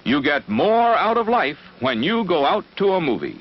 You get more out of life when you go out to a movie.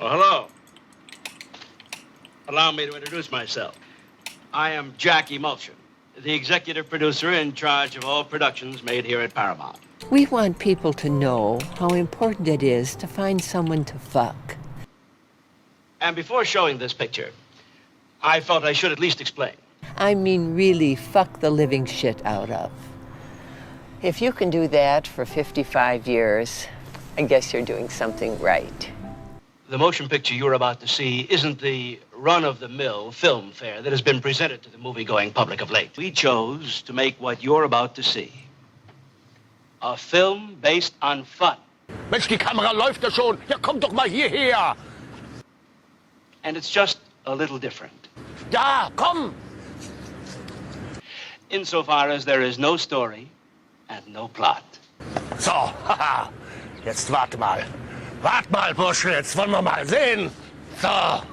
Oh, hello. Allow me to introduce myself. I am Jack Emulsion, the executive producer in charge of all productions made here at Paramount. We want people to know how important it is to find someone to fuck. And before showing this picture, I felt I should at least explain. I mean really fuck the living shit out of. If you can do that for 55 years, I guess you're doing something right. The motion picture you're about to see isn't the run-of-the-mill film fare that has been presented to the movie-going public of late. We chose to make what you're about to see a film based on fun. Mensch, die Kamera läuft ja schon. Ja, komm doch mal hierher. and it's just a little different. Ja, komm! Insofar as there is no story and no plot. So, haha. Jetzt wart mal. Wart mal, Bursche, jetzt wollen wir mal sehen. So.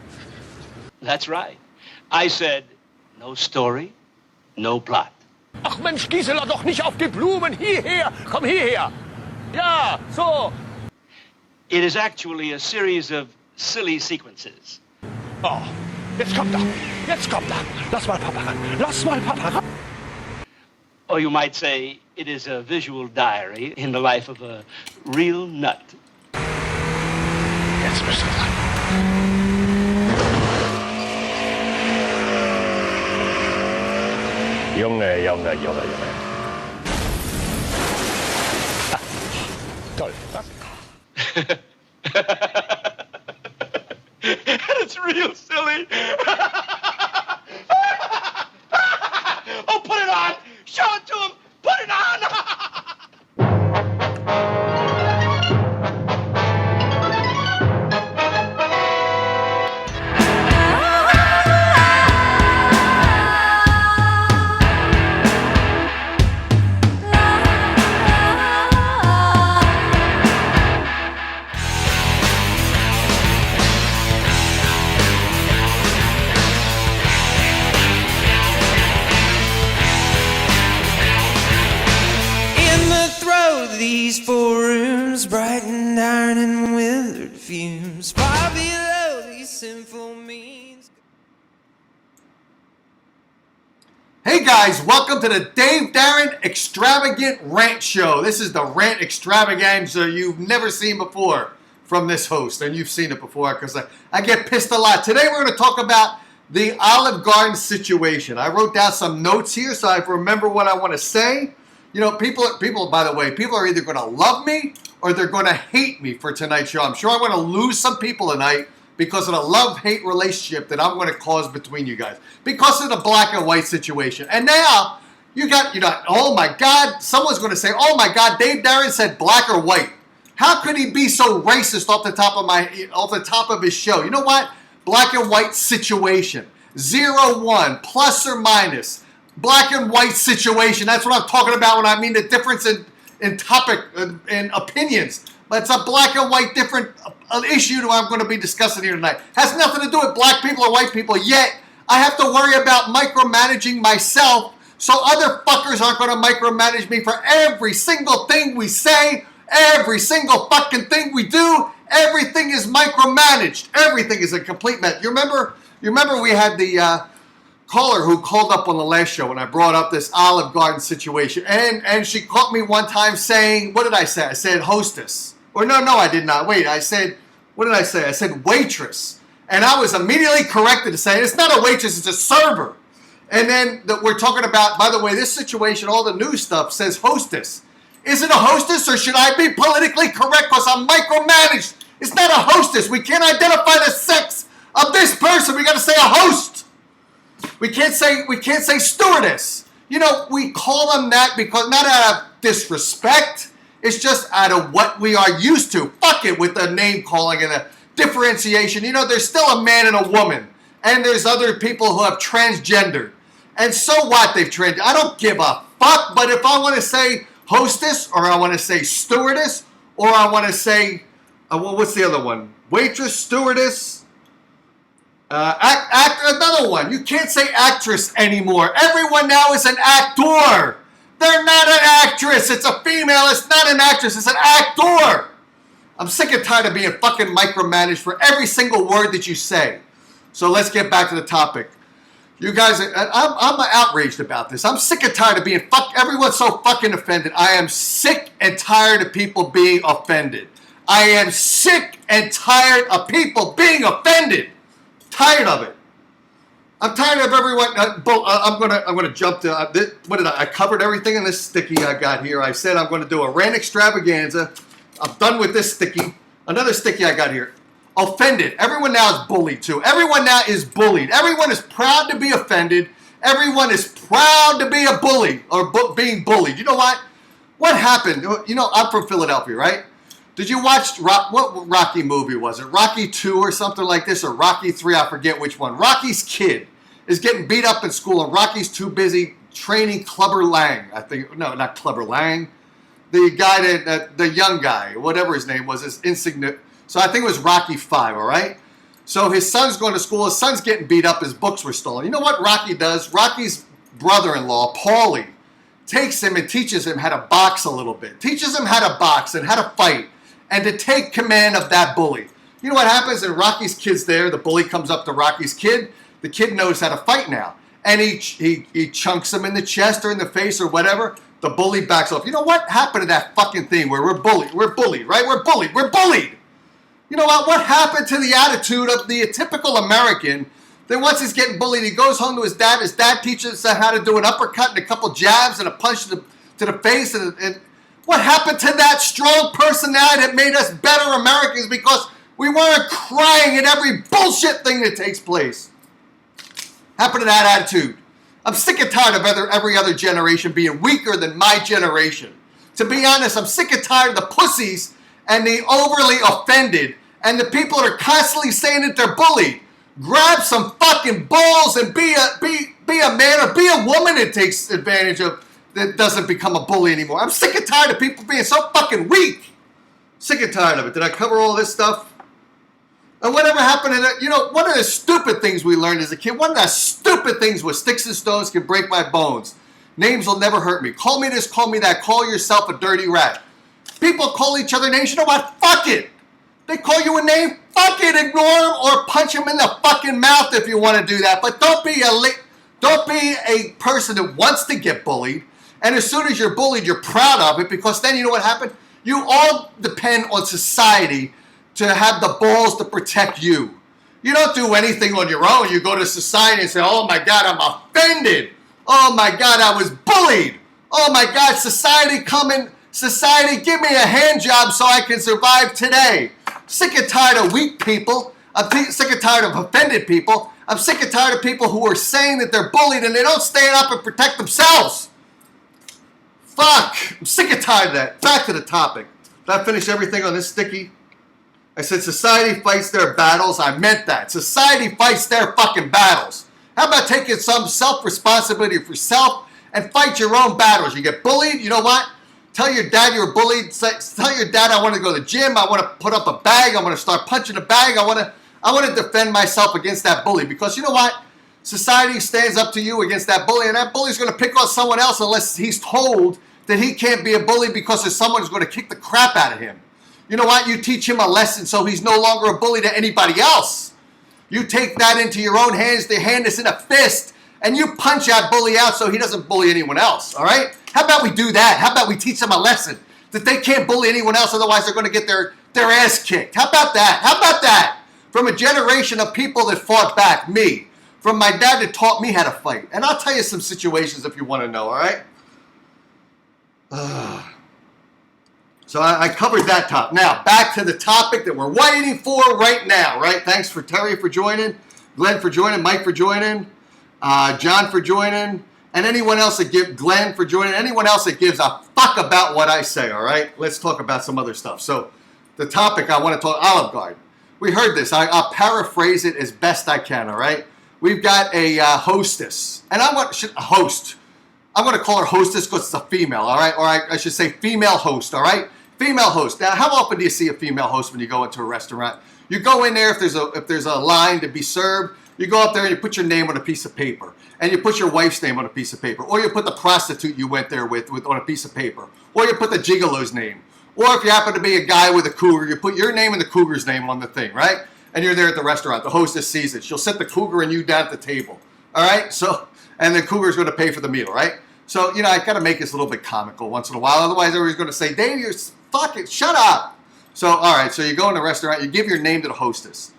That's right. I said no story, no plot. Ach Mensch, Gisela, doch nicht auf die Blumen. Hierher, komm hierher. Ja, so. It is actually a series of silly sequences. Oh, jetzt kommt er. Jetzt kommt er. Lass mal Papa ran. Lass mal Papa ran. Or you might say it is a visual diary in the life of a real nut. Jetzt müsste er sein. Junge, Junge, Junge, Junge. Ah, toll, was? It's real silly. Oh, put it on! Show it to him! Put it on! These four rooms, bright and iron and withered fumes, far below these sinful means. Hey guys, welcome to the Dave Darren Extravagant Rant Show. This is the rant extravaganza you've never seen before from this host, and you've seen it before because I get pissed a lot. Today we're going to talk about the Olive Garden situation. I wrote down some notes here so I remember what I want to say. You know, people, by the way, people are either going to love me or they're going to hate me for tonight's show. I'm sure I'm going to lose some people tonight because of the love-hate relationship that I'm going to cause between you guys. Because of the black and white situation. And now, you got, oh my God, someone's going to say, oh my God, Dave Darren said black or white. How could he be so racist off the top of his show? You know what? Black and white situation. 0-1, plus or minus. Black and white situation. That's what I'm talking about when I mean the difference in topic and opinions. But it's a black and white different issue that I'm going to be discussing here tonight. Has nothing to do with black people or white people. Yet, I have to worry about micromanaging myself so other fuckers aren't going to micromanage me for every single thing we say, every single fucking thing we do. Everything is micromanaged. Everything is a complete mess. You remember we had the caller who called up on the last show when I brought up this Olive Garden situation, and she caught me one time saying, what did I say? I said hostess. Or no, I did not. Wait, I said, what did I say? I said waitress. And I was immediately corrected to say, it's not a waitress, it's a server. And then we're talking about, by the way, this situation, all the new stuff says hostess. Is it a hostess or should I be politically correct because I'm micromanaged? It's not a hostess. We can't identify the sex of this person. We got to say a host. We can't say stewardess. You know, we call them that because not out of disrespect. It's just out of what we are used to. Fuck it with the name calling and the differentiation. You know, there's still a man and a woman. And there's other people who have transgendered. And so what? They've transgendered. I don't give a fuck. But if I want to say hostess or I want to say stewardess or I want to say, what's the other one? Waitress, stewardess. Another one. You can't say actress anymore. Everyone now is an actor. They're not an actress. It's a female. It's not an actress. It's an actor. I'm sick and tired of being fucking micromanaged for every single word that you say. So let's get back to the topic. You guys, I'm outraged about this. I'm sick and tired of being everyone's so fucking offended. I am sick and tired of people being offended. I am sick and tired of people being offended. Tired of it. I'm tired of everyone. I'm gonna jump to I covered everything in this sticky I got here. I said I'm going to do a rant extravaganza. I'm done with this sticky. Another sticky I got here. Offended. Everyone now is bullied too. Everyone now is bullied. Everyone is proud to be offended. Everyone is proud to be a bully or being bullied. You know what? What happened? You know, I'm from Philadelphia, right? Did you watch what Rocky movie was it? Rocky 2 or something like this, or Rocky 3? I forget which one. Rocky's kid is getting beat up in school, and Rocky's too busy training Clubber Lang. I think no, not Clubber Lang. The guy that the young guy, whatever his name was, is insignificant. So I think it was Rocky 5. All right. So his son's going to school. His son's getting beat up. His books were stolen. You know what Rocky does? Rocky's brother-in-law, Paulie, takes him and teaches him how to box a little bit. Teaches him how to box and how to fight and to take command of that bully. You know what happens? And Rocky's kid's there. The bully comes up to Rocky's kid. The kid knows how to fight now. And he chunks him in the chest or in the face or whatever. The bully backs off. You know what happened to that fucking thing where we're bullied? We're bullied, right? We're bullied. We're bullied. You know what? What happened to the attitude of the typical American that once he's getting bullied, he goes home to his dad. His dad teaches him how to do an uppercut and a couple jabs and a punch to the face. And what happened to that strong personality that made us better Americans because we weren't crying at every bullshit thing that takes place? Happened to that attitude. I'm sick and tired of every other generation being weaker than my generation. To be honest, I'm sick and tired of the pussies and the overly offended and the people that are constantly saying that they're bullied. Grab some fucking balls and be a man or be a woman that takes advantage of, that doesn't become a bully anymore. I'm sick and tired of people being so fucking weak. Sick and tired of it. Did I cover all this stuff? And whatever happened to that, you know, one of the stupid things we learned as a kid, one of the stupid things was sticks and stones can break my bones. Names will never hurt me. Call me this, call me that. Call yourself a dirty rat. People call each other names. You know what? Fuck it. They call you a name. Fuck it. Ignore them or punch them in the fucking mouth if you want to do that. But don't be a person that wants to get bullied. And as soon as you're bullied, you're proud of it because then you know what happened? You all depend on society to have the balls to protect you. You don't do anything on your own. You go to society and say, oh my God, I'm offended. Oh my God, I was bullied. Oh my God, society coming. Society, give me a hand job so I can survive today. Sick and tired of weak people. I'm sick and tired of offended people. I'm sick and tired of people who are saying that they're bullied and they don't stand up and protect themselves. Fuck. I'm sick and tired of that. Back to the topic. Did I finish everything on this sticky? I said society fights their battles. I meant that. Society fights their fucking battles. How about taking some self-responsibility for self and fight your own battles? You get bullied, you know what? Tell your dad you were bullied. Tell your dad I want to go to the gym. I want to put up a bag. I want to start punching a bag. I want to defend myself against that bully because you know what? Society stands up to you against that bully, and that bully's going to pick on someone else unless he's told that he can't be a bully because there's someone who's going to kick the crap out of him. You know what? You teach him a lesson so he's no longer a bully to anybody else. You take that into your own hands. The hand is in a fist, and you punch that bully out so he doesn't bully anyone else, all right? How about we do that? How about we teach them a lesson that they can't bully anyone else, otherwise they're going to get their ass kicked. How about that? How about that? From a generation of people that fought back, me. From my dad that taught me how to fight. And I'll tell you some situations if you want to know, all right? So I covered that topic. Now, back to the topic that we're waiting for right now, right? Thanks for Terry for joining, Glenn for joining, Mike for joining, John for joining, and anyone else that gives, Glenn for joining, anyone else that gives a fuck about what I say, all right? Let's talk about some other stuff. So the topic I want to talk, Olive Garden. We heard this. I'll paraphrase it as best I can, all right? We've got a hostess, and a host. I'm going to call her hostess because it's a female, all right? Or I should say female host, all right? Female host. Now, how often do you see a female host when you go into a restaurant? You go in there if there's a line to be served. You go up there and you put your name on a piece of paper, and you put your wife's name on a piece of paper, or you put the prostitute you went there with on a piece of paper, or you put the gigolo's name, or if you happen to be a guy with a cougar, you put your name and the cougar's name on the thing, right? And you're there at the restaurant. The hostess sees it. She'll set the cougar and you down at the table, all right? So, and the cougar's going to pay for the meal, right? So, you know, I got to make this a little bit comical once in a while. Otherwise, everybody's going to say, Dave, you're fucking, shut up. So, all right, so you go in the restaurant, you give your name to the hostess.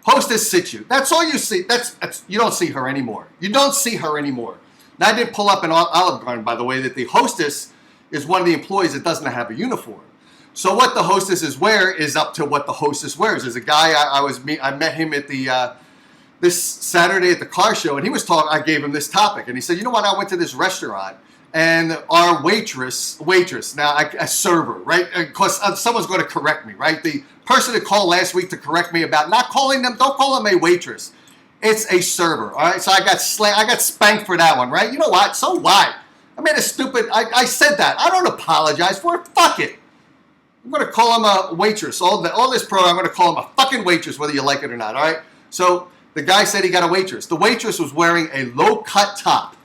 Hostess sits you. That's all you see. That's you don't see her anymore. You don't see her anymore. Now, I did pull up in Olive Garden, by the way, that the hostess is one of the employees that doesn't have a uniform. So what the hostesses wear is up to what the hostess wears. There's a guy I met him at the this Saturday at the car show, and he was talking. I gave him this topic, and he said, "You know what? I went to this restaurant, and our waitress, now a server, right? Of course, someone's going to correct me, right? The person that called last week to correct me about not calling them, don't call them a waitress. It's a server, all right? So I got spanked for that one, right? You know what? So what? I made a stupid, I said that. I don't apologize for it. Fuck it. I'm going to call him a waitress. All this program, I'm going to call him a fucking waitress, whether you like it or not, all right? So the guy said he got a waitress. The waitress was wearing a low-cut top.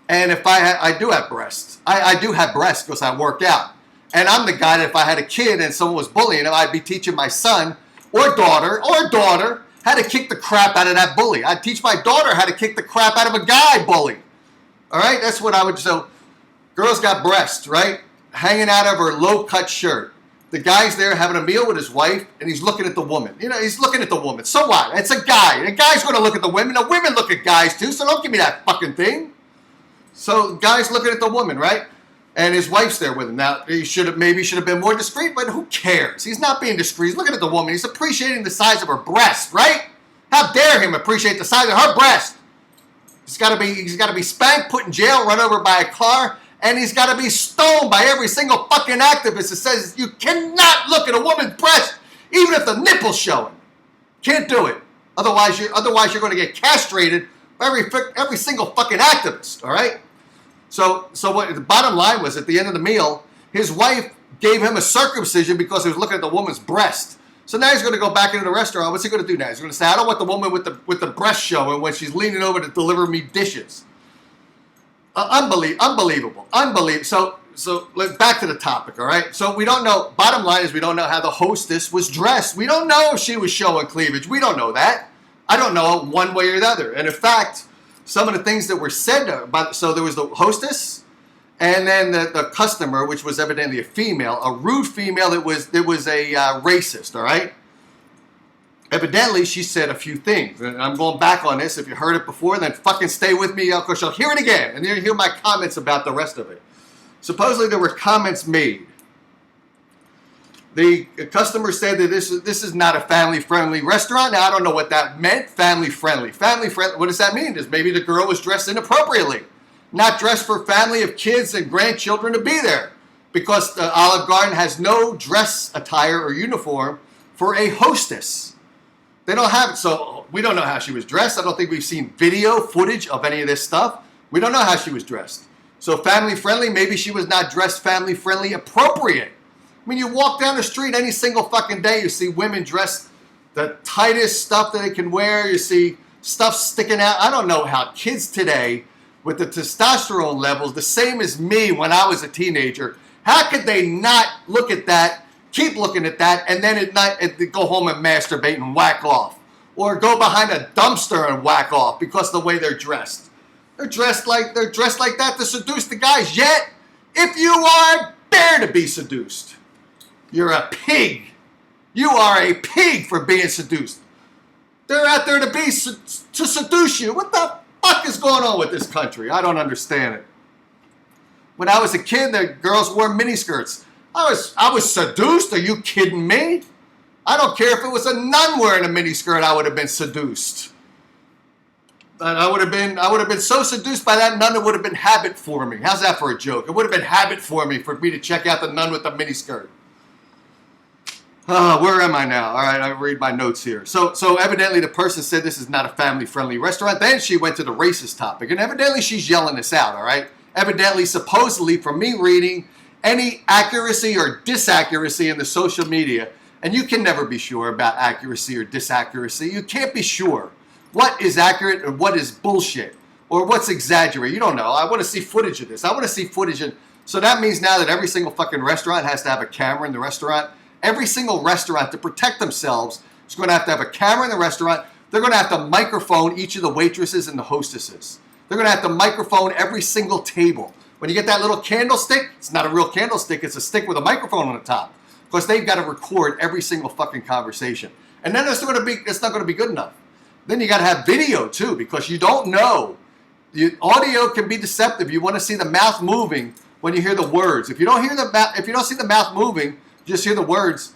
And if I do have breasts. I do have breasts because I work out. And I'm the guy that if I had a kid and someone was bullying him, I'd be teaching my son or daughter how to kick the crap out of that bully. I'd teach my daughter how to kick the crap out of a guy bully. All right? That's what I would. So girl's got breasts, right? Hanging out of her low-cut shirt. The guy's there having a meal with his wife, and he's looking at the woman. You know, he's looking at the woman. So what? It's a guy. A guy's going to look at the women. The women look at guys, too, so don't give me that fucking thing. So guy's looking at the woman, right? And his wife's there with him. Now, he should have been more discreet, but who cares? He's not being discreet. He's looking at the woman. He's appreciating the size of her breast, right? How dare him appreciate the size of her breast? He's got to be spanked, put in jail, run over by a car, and he's got to be stoned by every single fucking activist that says you cannot look at a woman's breast, even if the nipple's showing. Can't do it. Otherwise you're going to get castrated by every single fucking activist. All right. So what the bottom line was, at the end of the meal, his wife gave him a circumcision because he was looking at the woman's breast. So now he's going to go back into the restaurant. What's he going to do now? He's going to say, I don't want the woman with the breast showing when she's leaning over to deliver me dishes. Unbelievable. So let's back to the topic, all right? So we don't know, bottom line is we don't know how the hostess was dressed. We don't know if she was showing cleavage. We don't know that. I don't know one way or the other. And in fact, some of the things that were said about, so there was the hostess and then the customer, which was evidently a female, a rude female that was a racist, all right? Evidently, she said a few things. And I'm going back on this. If you heard it before, then fucking stay with me, because you'll hear it again. And then you'll hear my comments about the rest of it. Supposedly, there were comments made. The customer said that this is not a family-friendly restaurant. Now, I don't know what that meant, family-friendly. Family-friendly, what does that mean? Does maybe the girl was dressed inappropriately. Not dressed for family of kids and grandchildren to be there. Because the Olive Garden has no dress attire or uniform for a hostess. They don't have it, so we don't know how she was dressed. I don't think we've seen video footage of any of this stuff. We don't know how she was dressed. So family-friendly, maybe she was not dressed family-friendly appropriate. I mean, you walk down the street any single fucking day, you see women dressed the tightest stuff that they can wear. You see stuff sticking out. I don't know how kids today, with the testosterone levels, the same as me when I was a teenager, how could they not look at that, keep looking at that, and then at night go home and masturbate and whack off? Or go behind a dumpster and whack off because of the way they're dressed. They're dressed like that to seduce the guys. Yet, if you are dare to be seduced, you're a pig. You are a pig for being seduced. They're out there to seduce you. What the fuck is going on with this country? I don't understand it. When I was a kid, the girls wore miniskirts. I was seduced? Are you kidding me? I don't care if it was a nun wearing a miniskirt, I would have been seduced. And I would have been so seduced by that nun, it would have been habit forming. How's that for a joke? It would have been habit forming for me to check out the nun with the miniskirt. Where am I now? All right, I read my notes here. So evidently the person said this is not a family-friendly restaurant. Then she went to the racist topic, and evidently she's yelling this out, all right? Evidently, supposedly, from me reading any accuracy or disaccuracy in the social media, and you can never be sure about accuracy or disaccuracy. You can't be sure what is accurate and what is bullshit or what's exaggerated. You don't know. I want to see footage of this. I want to see footage. So that means now that every single fucking restaurant has to have a camera in the restaurant. Every single restaurant, to protect themselves, is going to have a camera in the restaurant. They're going to have to microphone each of the waitresses and the hostesses. They're going to have to microphone every single table. When you get that little candlestick, it's not a real candlestick. It's a stick with a microphone on the top. Because they've got to record every single fucking conversation. And then it's not going to be good enough. Then you got to have video too, because you don't know. The audio can be deceptive. You want to see the mouth moving when you hear the words. If you don't see the mouth moving, just hear the words.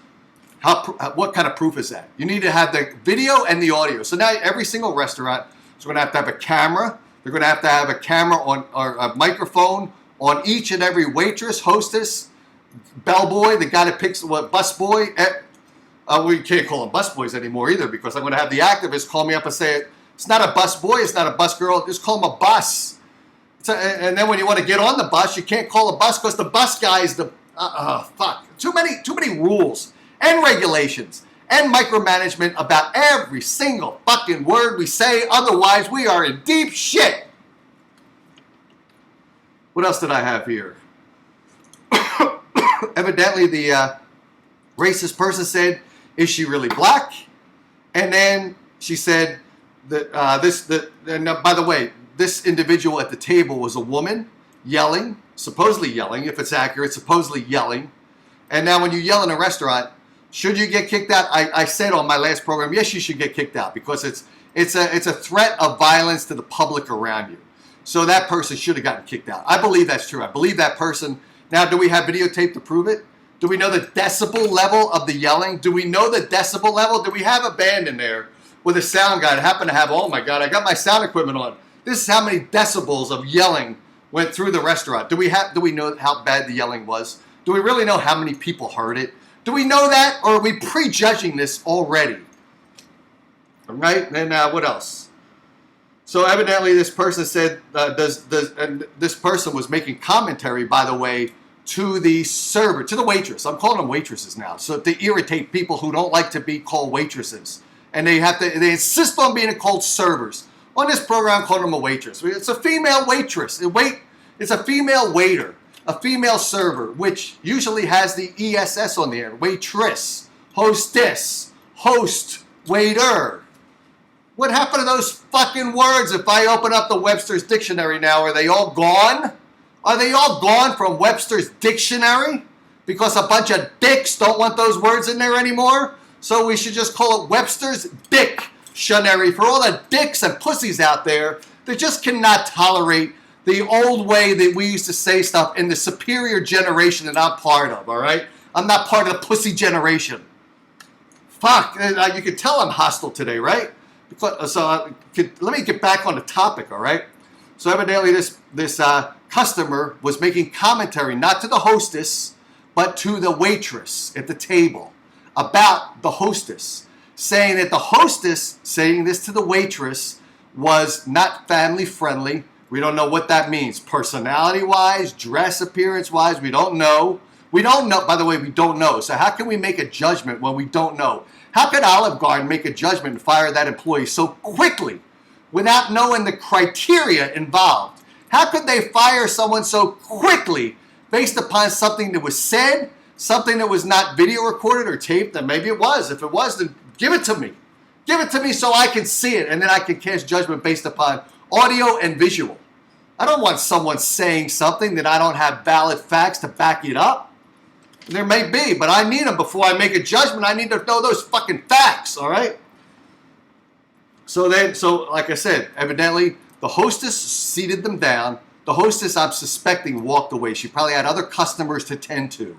What kind of proof is that? You need to have the video and the audio. So now every single restaurant is going to have a camera. They're going to have a camera on or a microphone on each and every waitress, hostess, bellboy, the guy that picks what busboy. We can't call them busboys anymore either because I'm going to have the activists call me up and say it's not a busboy, it's not a bus girl, just call them a bus. And then when you want to get on the bus, you can't call a bus because the bus guy is the fuck. Too many rules and regulations and micromanagement about every single fucking word we say. Otherwise, we are in deep shit. What else did I have here? Evidently, the racist person said, "Is she really black?" And then she said that by the way, this individual at the table was a woman yelling, supposedly yelling, if it's accurate, supposedly yelling. And now when you yell in a restaurant, should you get kicked out? I said on my last program, yes, you should get kicked out because it's a threat of violence to the public around you. So that person should have gotten kicked out. I believe that's true. I believe that person. Now, do we have videotape to prove it? Do we know the decibel level of the yelling? Do we know the decibel level? Do we have a band in there with a sound guy that happened to have, oh my God, I got my sound equipment on. This is how many decibels of yelling went through the restaurant. Do we know how bad the yelling was? Do we really know how many people heard it? Do we know that, or are we prejudging this already? All right, and what else? So evidently this person said, and this person was making commentary, by the way, to the server, to the waitress. I'm calling them waitresses now, so to irritate people who don't like to be called waitresses. And they insist on being called servers. On this program, I'm calling them a waitress. It's a female waitress. It's a female waiter, a female server, which usually has the ESS on the end. Waitress, hostess, host, waiter. What happened to those fucking words? If I open up the Webster's dictionary now, are they all gone? Are they all gone from Webster's dictionary? Because a bunch of dicks don't want those words in there anymore? So we should just call it Webster's dictionary for all the dicks and pussies out there that just cannot tolerate the old way that we used to say stuff in the superior generation that I'm part of, all right? I'm not part of the pussy generation. Fuck, you can tell I'm hostile today, right? Let me get back on the topic, all right? So evidently this customer was making commentary, not to the hostess, but to the waitress at the table about the hostess, saying that the hostess, saying this to the waitress, was not family friendly. We don't know what that means. Personality-wise, dress appearance-wise, we don't know. We don't know. By the way, we don't know. So how can we make a judgment when we don't know? How could Olive Garden make a judgment and fire that employee so quickly without knowing the criteria involved? How could they fire someone so quickly based upon something that was said, something that was not video recorded or taped? And maybe it was. If it was, then give it to me. Give it to me so I can see it, and then I can cast judgment based upon audio and visual. I don't want someone saying something that I don't have valid facts to back it up. There may be, but I need them before I make a judgment. I need to know those fucking facts, all right? So like I said, evidently the hostess seated them down. The hostess, I'm suspecting, walked away. She probably had other customers to tend to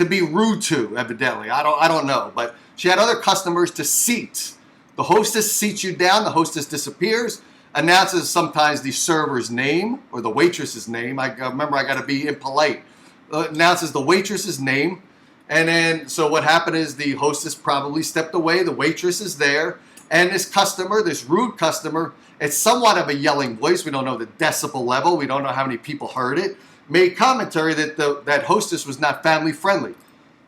be rude to, evidently. I don't know, but she had other customers to seat. The hostess seats you down. The hostess disappears, announces sometimes the server's name or the waitress's name. Remember, I got to be impolite. Announces the waitress's name, and then so what happened is the hostess probably stepped away. The waitress is there, and this customer, this rude customer, it's somewhat of a yelling voice. We don't know the decibel level. We don't know how many people heard it. Made commentary that that hostess was not family friendly.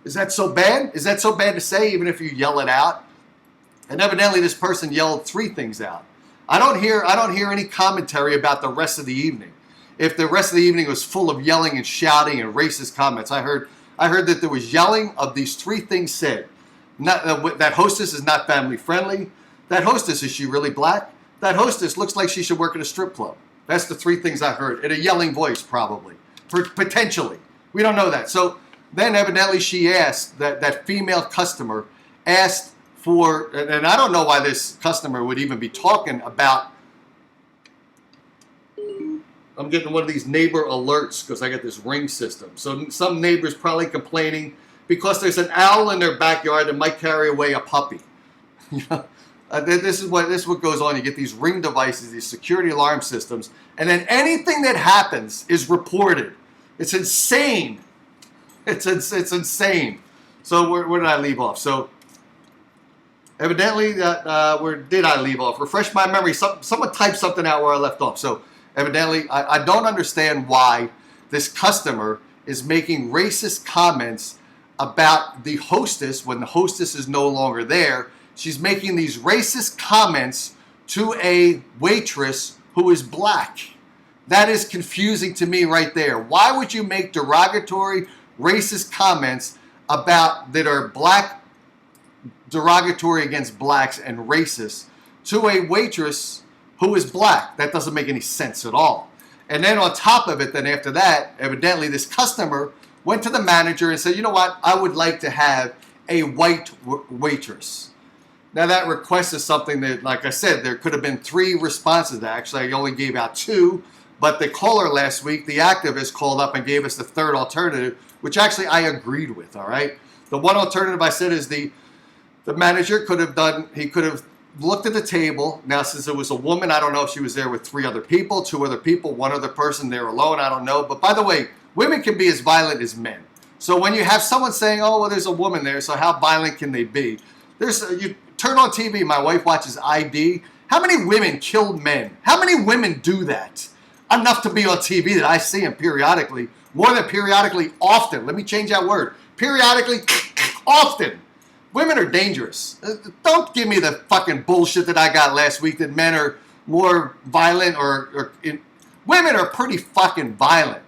Is that so bad? Is that so bad to say, even if you yell it out? And evidently, this person yelled 3 things out. I don't hear any commentary about the rest of the evening. If the rest of the evening was full of yelling and shouting and racist comments, I heard that there was yelling of these 3 things said. That hostess is not family friendly. That hostess, is she really black? That hostess looks like she should work at a strip club. That's the 3 things I heard in a yelling voice, probably, potentially. We don't know that. So then evidently she asked, that female customer asked for, and I don't know why this customer would even be talking about. I'm getting one of these neighbor alerts because I got this ring system. So some neighbors probably complaining because there's an owl in their backyard that might carry away a puppy. This is what goes on. You get these Ring devices, these security alarm systems, and then anything that happens is reported. It's insane. It's insane. So where did I leave off? So evidently, where did I leave off? Refresh my memory. Someone typed something out where I left off. So evidently, I don't understand why this customer is making racist comments about the hostess when the hostess is no longer there. She's making these racist comments to a waitress who is black. That is confusing to me right there. Why would you make derogatory, racist comments about that are black, derogatory against blacks and racist to a waitress who is black? That doesn't make any sense at all. And then on top of it, then after that, evidently this customer went to the manager and said, you know what, I would like to have a white waitress. Now that request is something that, like I said, there could have been 3 responses. Actually, I only gave out 2, but the caller last week, the activist, called up and gave us the 3rd alternative, which actually I agreed with, all right? The one alternative I said is the manager could have done, he could have looked at the table. Now, since it was a woman, I don't know if she was there with 3 other people, 2 other people, 1 other person there alone, I don't know. But by the way, women can be as violent as men. So when you have someone saying, oh, well, there's a woman there, so how violent can they be? You turn on TV, my wife watches ID. How many women kill men? How many women do that? Enough to be on TV that I see them periodically. More than periodically, often. Let me change that word. Periodically, often. Women are dangerous. Don't give me the fucking bullshit that I got last week that men are more violent women are pretty fucking violent.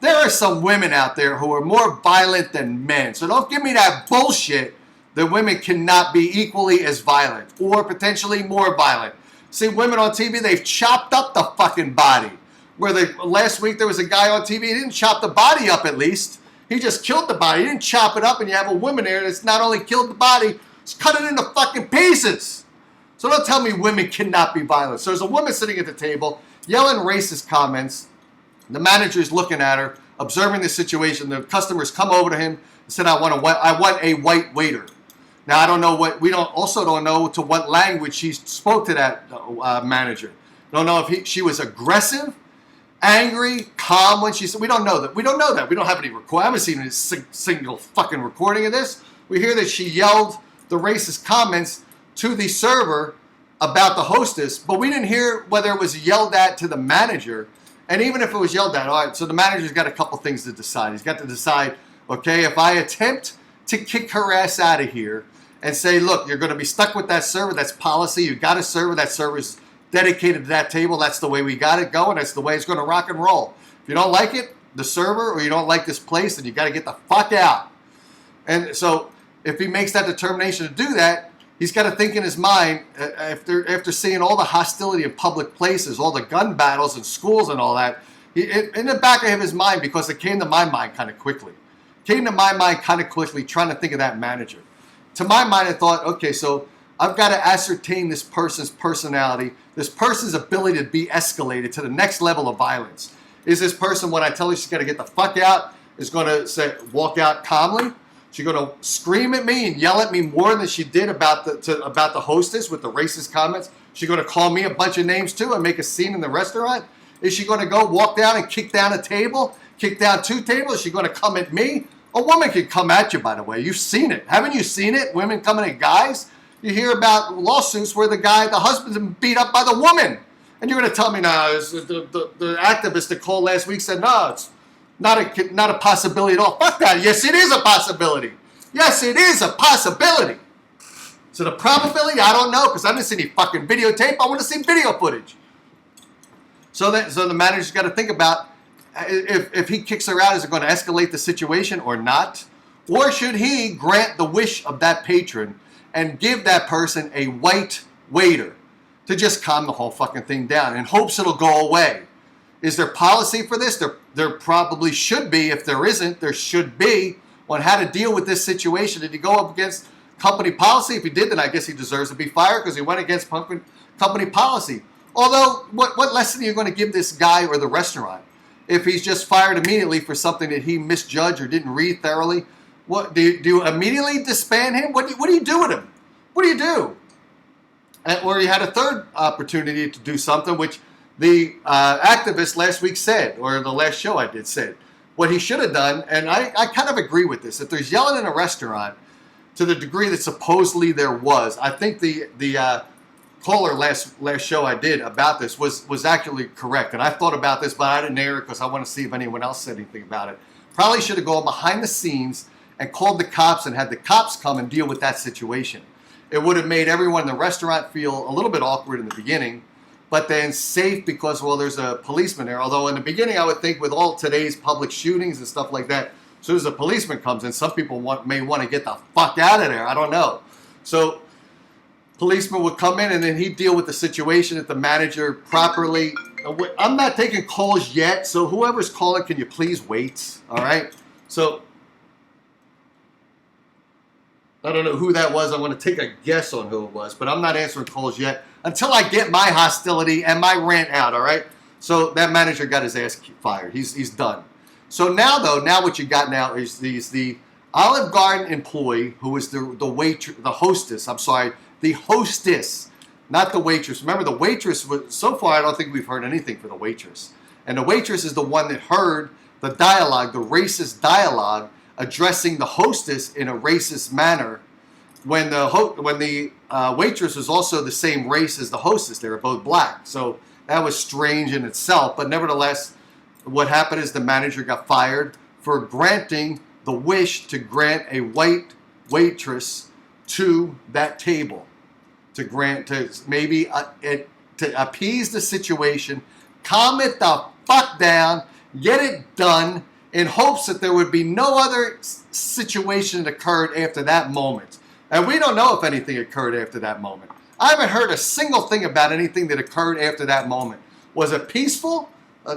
There are some women out there who are more violent than men. So don't give me that bullshit that women cannot be equally as violent or potentially more violent. See, women on TV, they've chopped up the fucking body. Last week there was a guy on TV, he didn't chop the body up at least. He just killed the body. He didn't chop it up, and you have a woman there that's not only killed the body, it's cut it into fucking pieces. So don't tell me women cannot be violent. So there's a woman sitting at the table yelling racist comments. The manager's looking at her, observing the situation. The customers come over to him and said, I want a white waiter. Now, I don't know also don't know to what language she spoke to that manager. Don't know if she was aggressive, angry, calm when she said, we don't know that. We don't know that. We don't have any recording. I haven't seen a single fucking recording of this. We hear that she yelled the racist comments to the server about the hostess, but we didn't hear whether it was yelled at to the manager. And even if it was yelled at, all right, so the manager's got a couple things to decide. He's got to decide, okay, if I attempt to kick her ass out of here and say, look, you're going to be stuck with that server, that's policy, you got a server, that server's dedicated to that table, that's the way we got it going, that's the way it's going to rock and roll. If you don't like it, the server, or you don't like this place, then you got to get the fuck out. And so if he makes that determination to do that, he's got to think in his mind, after seeing all the hostility in public places, all the gun battles in schools and all that, in the back of his mind, because it came to my mind kind of quickly, trying to think of that manager. To my mind, I thought, okay, so I've got to ascertain this person's personality, this person's ability to be escalated to the next level of violence. Is this person, when I tell her she's got to get the fuck out, is going to walk out calmly? She's going to scream at me and yell at me more than she did about the hostess with the racist comments? She's going to call me a bunch of names too and make a scene in the restaurant? Is she going to go walk down and kick down a table? Kick down 2 tables? Is she going to come at me? A woman can come at you, by the way. You've seen it. Haven't you seen it? Women coming at guys? You hear about lawsuits where the husband's been beat up by the woman. And you're going to tell me, no, the activist that called last week said, no, it's not a possibility at all. Fuck that. Yes, it is a possibility. Yes, it is a possibility. So the probability, I don't know, because I didn't see any fucking videotape. I want to see video footage. So the manager's got to think about, if he kicks her out, is it going to escalate the situation or not? Or should he grant the wish of that patron and give that person a white waiter to just calm the whole fucking thing down in hopes it'll go away? Is there policy for this? There probably should be. If there isn't, there should be on how to deal with this situation. Did he go up against company policy? If he did, then I guess he deserves to be fired because he went against company policy. Although, what lesson are you going to give this guy or the restaurant if he's just fired immediately for something that he misjudged or didn't read thoroughly? What do you immediately disband him? What do you do with him? What do you do? or he had a third opportunity to do something, which the activist last week said, or the last show I did said. What he should have done, and I kind of agree with this, if there's yelling in a restaurant to the degree that supposedly there was, I think the caller last show I did about this was actually correct. And I thought about this, but I didn't air it because I want to see if anyone else said anything about it. Probably should have gone behind the scenes and called the cops and had the cops come and deal with that situation. It would have made everyone in the restaurant feel a little bit awkward in the beginning, but then safe because, well, there's a policeman there. Although in the beginning, I would think with all today's public shootings and stuff like that, as soon as a policeman comes in, some people may want to get the fuck out of there. I don't know. So policeman would come in and then he'd deal with the situation at the manager properly. I'm not taking calls yet, so whoever's calling, can you please wait? All right? So I don't know who that was. I want to take a guess on who it was, but I'm not answering calls yet until I get my hostility and my rant out, all right? So that manager got his ass fired. He's done. So now, though, what you got now is the Olive Garden employee who is the hostess. I'm sorry, the hostess, not the waitress. Remember, the waitress was, so far, I don't think we've heard anything for the waitress. And the waitress is the one that heard the dialogue, the racist dialogue, addressing the hostess in a racist manner when the waitress was also the same race as the hostess. They were both black. So that was strange in itself. But nevertheless, what happened is the manager got fired for granting the wish to grant a white waitress to that table, to appease the situation, calm it the fuck down, get it done, in hopes that there would be no other situation that occurred after that moment. And we don't know if anything occurred after that moment. I haven't heard a single thing about anything that occurred after that moment. Was it peaceful?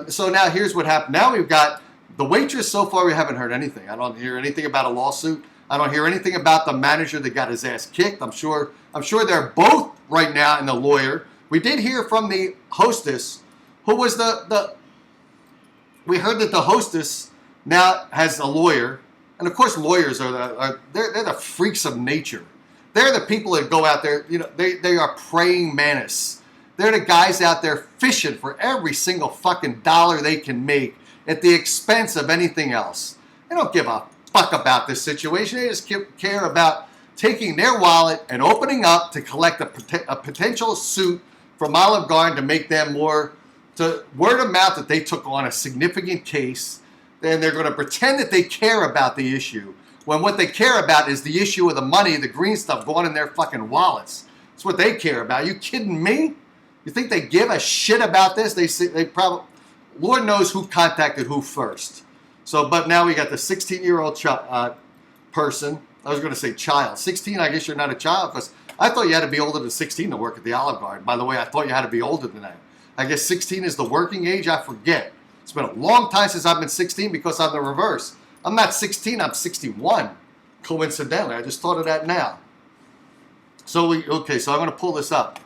So now here's what happened. Now we've got the waitress. So far we haven't heard anything. I don't hear anything about a lawsuit. I don't hear anything about the manager that got his ass kicked. I'm sure they're both right now in the lawyer. We did hear from the hostess, who was we heard that the hostess now has a lawyer, and of course lawyers they're the freaks of nature. They're the people that go out there, they are praying mantis. They're the guys out there fishing for every single fucking dollar they can make at the expense of anything else. They don't give a fuck about this situation. They just care about taking their wallet and opening up to collect a potential suit from Olive Garden to make them to word of mouth that they took on a significant case. Then they're going to pretend that they care about the issue, when what they care about is the issue of the money, the green stuff going in their fucking wallets. That's what they care about. Are you kidding me? You think they give a shit about this? They probably, Lord knows who contacted who first. So, but now we got the 16-year-old person. I was going to say child. 16, I guess you're not a child, because I thought you had to be older than 16 to work at the Olive Garden. By the way, I thought you had to be older than that. I guess 16 is the working age. I forget. It's been a long time since I've been 16 because I'm the reverse. I'm not 16, I'm 61. Coincidentally, I just thought of that now. So I'm going to pull this up.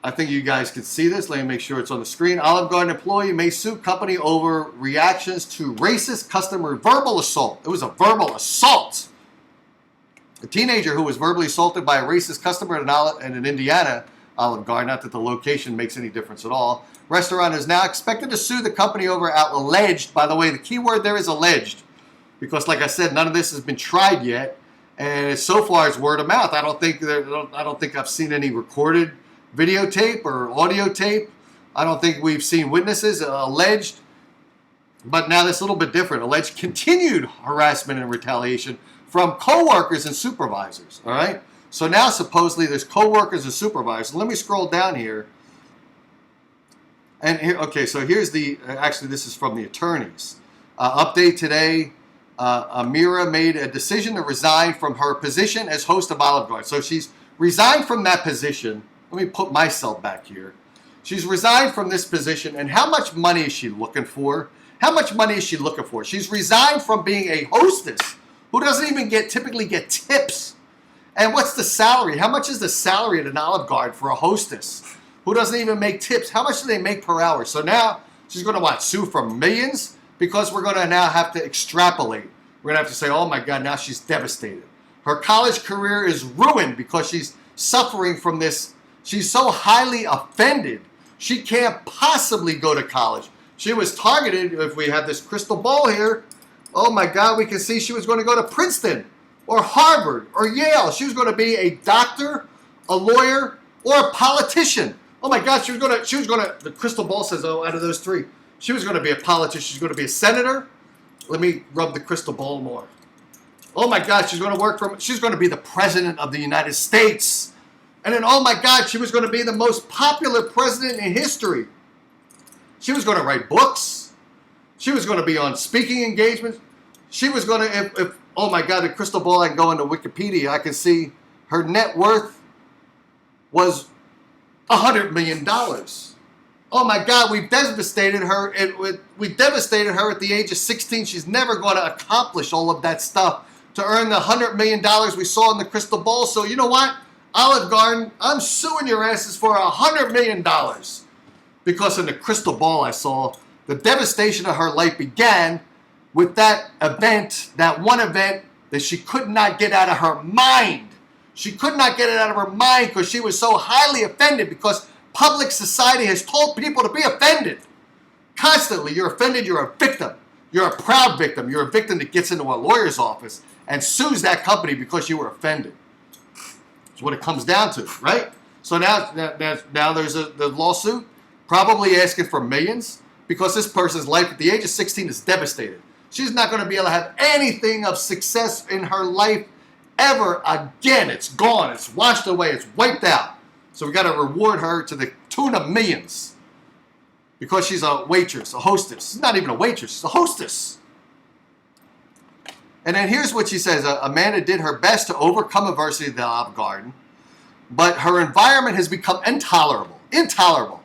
I think you guys can see this. Let me make sure it's on the screen. Olive Garden employee may sue company over reactions to racist customer verbal assault. It was a verbal assault. A teenager who was verbally assaulted by a racist customer in an Indiana Olive Garden, not that the location makes any difference at all. Restaurant is now expected to sue the company over alleged, by the way, the key word there is alleged, because like I said, none of this has been tried yet, and so far it's word of mouth. I don't think I've seen any recorded videotape or audio tape. I don't think we've seen witnesses. Alleged, but now that's a little bit different. Alleged continued harassment and retaliation from co-workers and supervisors. All right. So now supposedly there's co-workers and supervisors. Let me scroll down here. And here, okay, so here's actually this is from the attorneys. Update today, Amira made a decision to resign from her position as host of Olive Garden. So she's resigned from that position. Let me put myself back here. She's resigned from this position, and how much money is she looking for? How much money is she looking for? She's resigned from being a hostess who doesn't even typically get tips. And what's the salary? How much is the salary at an Olive Garden for a hostess who doesn't even make tips? How much do they make per hour? So now she's going to sue for millions, because we're going to now have to extrapolate. We're going to have to say, oh my God, now she's devastated. Her college career is ruined because suffering from this. She's so highly offended, she can't possibly go to college. She was targeted. If we had this crystal ball here, oh my God, we can see she was going to go to Princeton or Harvard or Yale. She was going to be a doctor, a lawyer, or a politician. Oh my God, she was going to, the crystal ball says, oh, out of those three, she was going to be a politician. She's going to be a senator. Let me rub the crystal ball more. Oh my God, she's going to be the president of the United States. And then, oh my God, she was going to be the most popular president in history. She was going to write books. She was going to be on speaking engagements. She was going to, if oh my God, the crystal ball, I can go into Wikipedia, I can see her net worth was $100 million. Oh my God, we devastated her. We devastated her at the age of 16. She's never going to accomplish all of that stuff to earn the $100 million we saw in the crystal ball. So you know what? Olive Garden, I'm suing your asses for $100 million. Because in the crystal ball I saw, the devastation of her life began with that event, that one event that she could not get out of her mind. She could not get it out of her mind because she was so highly offended because public society has told people to be offended. Constantly, you're offended, you're a victim. You're a proud victim. You're a victim that gets into a lawyer's office and sues that company because you were offended. That's what it comes down to, right? So now there's the lawsuit, probably asking for millions because this person's life at the age of 16 is devastated. She's not going to be able to have anything of success in her life ever again. It's gone. It's washed away. It's wiped out. So we got to reward her to the tune of millions because she's a waitress, a hostess. She's not even a waitress. She's a hostess. And then here's what she says. Amanda did her best to overcome adversity at the Olive Garden, but her environment has become intolerable. Intolerable.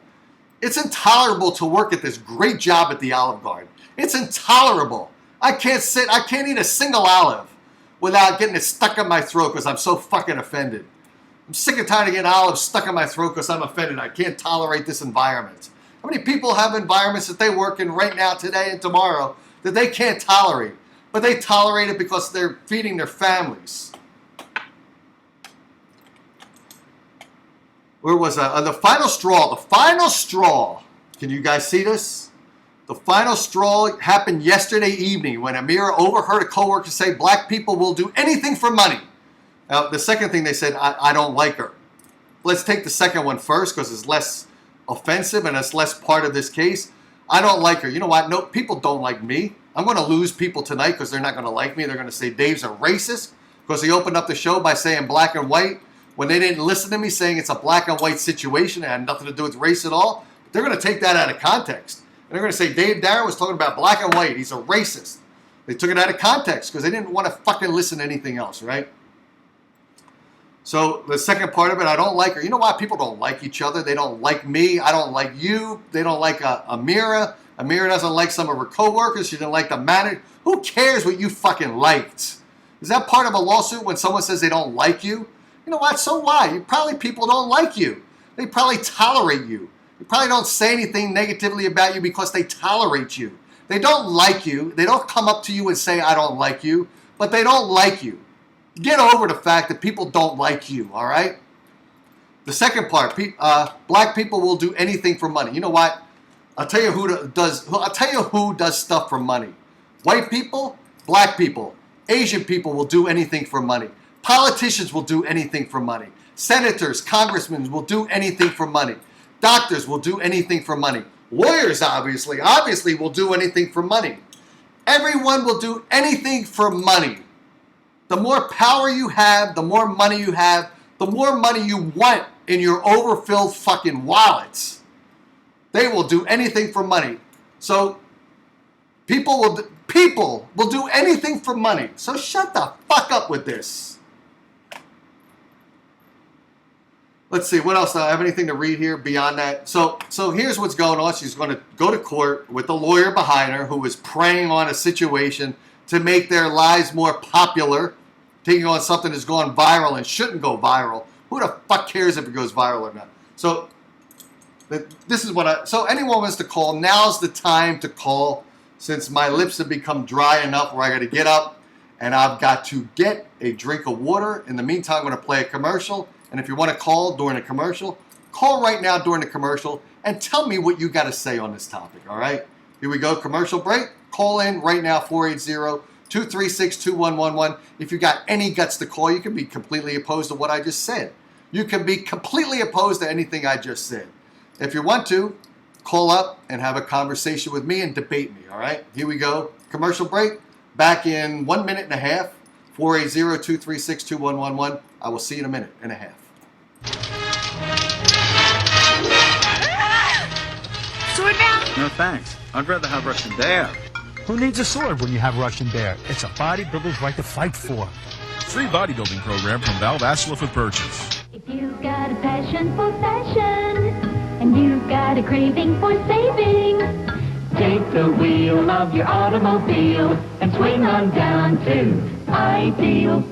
It's intolerable to work at this great job at the Olive Garden. It's intolerable. I can't eat a single olive without getting it stuck in my throat because I'm so fucking offended. I'm sick and tired of getting olives stuck in my throat because I'm offended. I can't tolerate this environment. How many people have environments that they work in right now, today, and tomorrow that they can't tolerate? But they tolerate it because they're feeding their families. Where was I? The final straw. The final straw. Can you guys see this? The final straw happened yesterday evening when Amira overheard a coworker say black people will do anything for money. Now, the second thing they said, I don't like her. Let's take the second one first because it's less offensive and it's less part of this case. I don't like her. You know what? No, people don't like me. I'm going to lose people tonight because they're not going to like me. They're going to say Dave's a racist because he opened up the show by saying black and white when they didn't listen to me saying it's a black and white situation. It had nothing to do with race at all. They're going to take that out of context. And they're going to say Dave Darren was talking about black and white. He's a racist. They took it out of context because they didn't want to fucking listen to anything else, right? So the second part of it, I don't like her. You know why people don't like each other? They don't like me. I don't like you. They don't like Amira. Amira doesn't like some of her coworkers. She didn't like the manager. Who cares what you fucking liked? Is that part of a lawsuit when someone says they don't like you? You know what? So why? People don't like you. They probably tolerate you. They probably don't say anything negatively about you because they tolerate you. They don't like you. They don't come up to you and say, I don't like you. But they don't like you. Get over the fact that people don't like you, all right? The second part, black people will do anything for money. You know what? I'll tell you who does stuff for money. White people, black people, Asian people will do anything for money. Politicians will do anything for money. Senators, congressmen will do anything for money. Doctors will do anything for money. Lawyers, obviously will do anything for money. Everyone will do anything for money. The more power you have, the more money you have, the more money you want in your overfilled fucking wallets. They will do anything for money. So people will do anything for money. So shut the fuck up with this. Let's see, what else? Do I have anything to read here beyond that? So here's what's going on. She's going to go to court with the lawyer behind her who is preying on a situation to make their lives more popular, taking on something that's gone viral and shouldn't go viral. Who the fuck cares if it goes viral or not? So this is so anyone wants to call, now's the time to call since my lips have become dry enough where I got to get up and I've got to get a drink of water. In the meantime, I'm going to play a commercial. And if you want to call during a commercial, call right now during the commercial and tell me what you got to say on this topic, all right? Here we go, commercial break. Call in right now, 480-236-2111. If you got any guts to call, you can be completely opposed to what I just said. You can be completely opposed to anything I just said. If you want to, call up and have a conversation with me and debate me, all right? Here we go. Commercial break. Back in 1 minute and a half. 480-236-2111. I will see you in a minute and a half. Sword now? No thanks. I'd rather have Russian Bear. Who needs a sword when you have Russian Bear? It's a bodybuilder's right to fight for. Free bodybuilding program from Val Vascular for purchase. If you've got a passion for fashion and you've got a craving for saving, take the wheel of your automobile and swing on down to Ideal.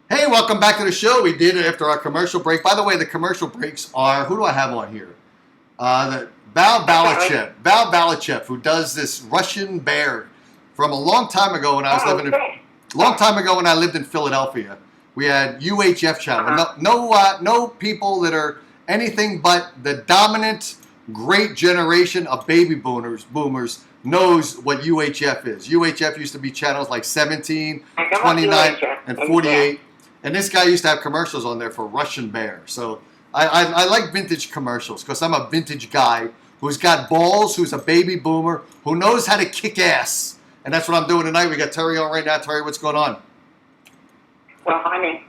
Hey, welcome back to the show. We did it after our commercial break. By the way, the commercial breaks are, who do I have on here? Val Balachev, who does this Russian Bear from a long time ago when I was when I lived in Philadelphia. We had UHF channel. No people that are anything but the dominant great generation of baby boomers knows what UHF is. UHF used to be channels like 17, 29, and 48. And this guy used to have commercials on there for Russian Bear. So I like vintage commercials because I'm a vintage guy who's got balls, who's a baby boomer, who knows how to kick ass. And that's what I'm doing tonight. We got Terry on right now. Terry, what's going on? Well, honey,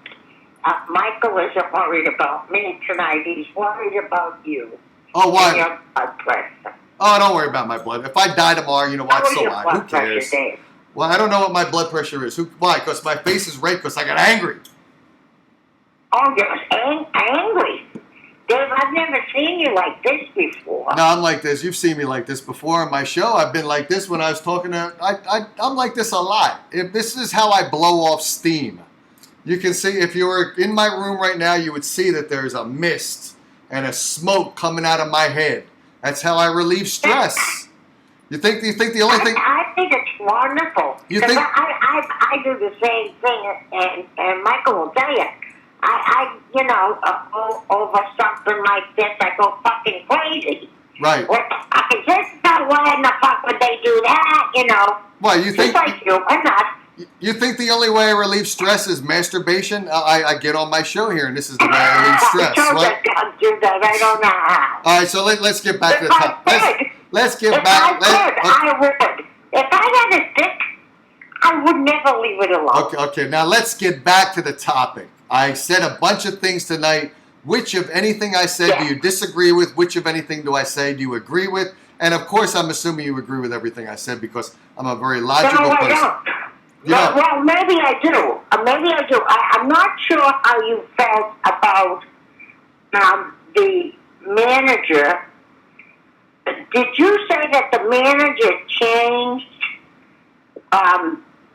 Michael isn't worried about me tonight. He's worried about you. Oh, why? And your blood pressure. Oh, don't worry about my blood. If I die tomorrow, you know what? So what? Who cares? Dave? Well, I don't know what my blood pressure is. Why? Because my face is red because I got angry. Oh, you're angry. Dave, I've never seen you like this before. No, I'm like this. You've seen me like this before on my show. I've been like this when I was talking to... I'm like this a lot. This is how I blow off steam. You can see, if you were in my room right now, you would see that there's a mist and a smoke coming out of my head. That's how I relieve stress. You think the only thing... I think it's wonderful. You think... I do the same thing, and Michael will tell you. Over something like this, I go fucking crazy. Right. Well, I can just know why in the fuck would they do that, Well, you think... Just like you, or not. You think the only way I relieve stress is masturbation? I get on my show here, and this is the way I relieve stress. I can't do that. I don't know how. All right, so let's get back to the top. Let's get I back. would. If I had a dick, I would never leave it alone. Okay. Now let's get back to the topic. I said a bunch of things tonight. Which of anything I said do you disagree with? Which of anything do I say do you agree with? And of course, I'm assuming you agree with everything I said because I'm a very logical person. Well, maybe I do. I'm not sure how you felt about the manager. Did you say that the manager changed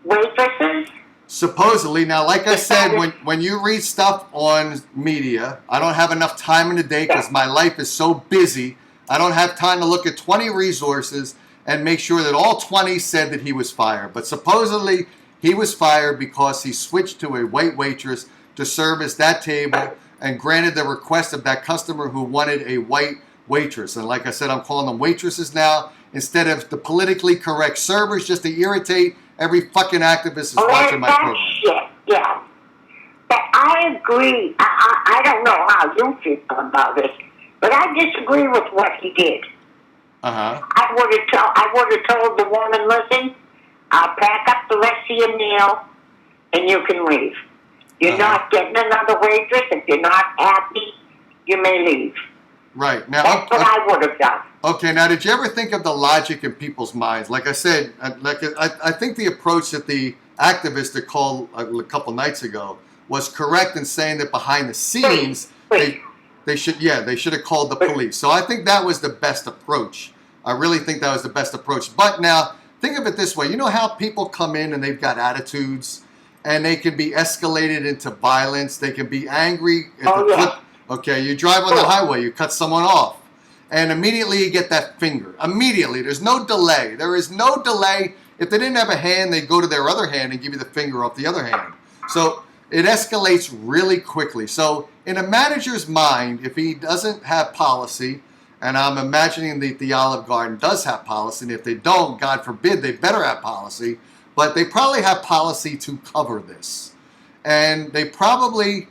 waitresses? Supposedly. Now, like I said, when you read stuff on media, I don't have enough time in the day because my life is so busy. I don't have time to look at 20 resources and make sure that all 20 said that he was fired. But supposedly, he was fired because he switched to a white waitress to service that table and granted the request of that customer who wanted a white waitress. And like I said, I'm calling them waitresses now instead of the politically correct servers just to irritate every fucking activist who's watching my program. Shit, yeah. But I agree. I don't know how you feel about this, but I disagree with what he did. Uh-huh. I would have told the woman, listen, I'll pack up the rest of your meal and you can leave. You're not getting another waitress. If you're not happy, you may leave. Right. Now, that's what I would have done. Okay, now did you ever think of the logic in people's minds? Like I said, I think the approach that the activists that called a couple nights ago was correct in saying that behind the scenes they should have called the police. So I think that was the best approach. I really think that was the best approach. But now think of it this way: you know how people come in and they've got attitudes, and they can be escalated into violence. They can be angry. Okay, you drive on the highway, you cut someone off, and immediately you get that finger. Immediately, there's no delay. There is no delay. If they didn't have a hand, they'd go to their other hand and give you the finger off the other hand. So it escalates really quickly. So in a manager's mind, if he doesn't have policy, and I'm imagining that the Olive Garden does have policy, and if they don't, God forbid, they better have policy, but they probably have policy to cover this. And they probably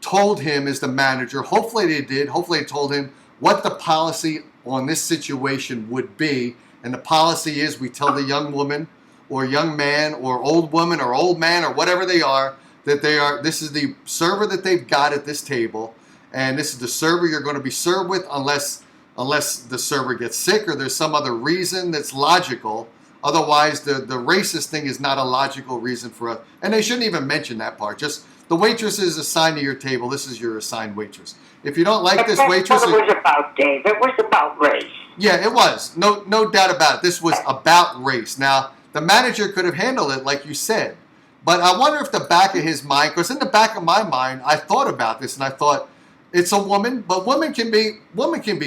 told him as the manager, hopefully they did, hopefully they told him what the policy on this situation would be. And the policy is we tell the young woman or young man or old woman or old man or whatever they are, that this is the server that they've got at this table, and this is the server you're going to be served with unless the server gets sick or there's some other reason that's logical. Otherwise, the racist thing is not a logical reason for us. And they shouldn't even mention that part. Just the waitress is assigned to your table. This is your assigned waitress. If you don't like this waitress... That's what it was about, Dave. It was about race. Yeah, it was. No doubt about it. This was about race. Now, the manager could have handled it like you said. But I wonder if the back of his mind, because in the back of my mind, I thought about this and I thought, it's a woman, but women can be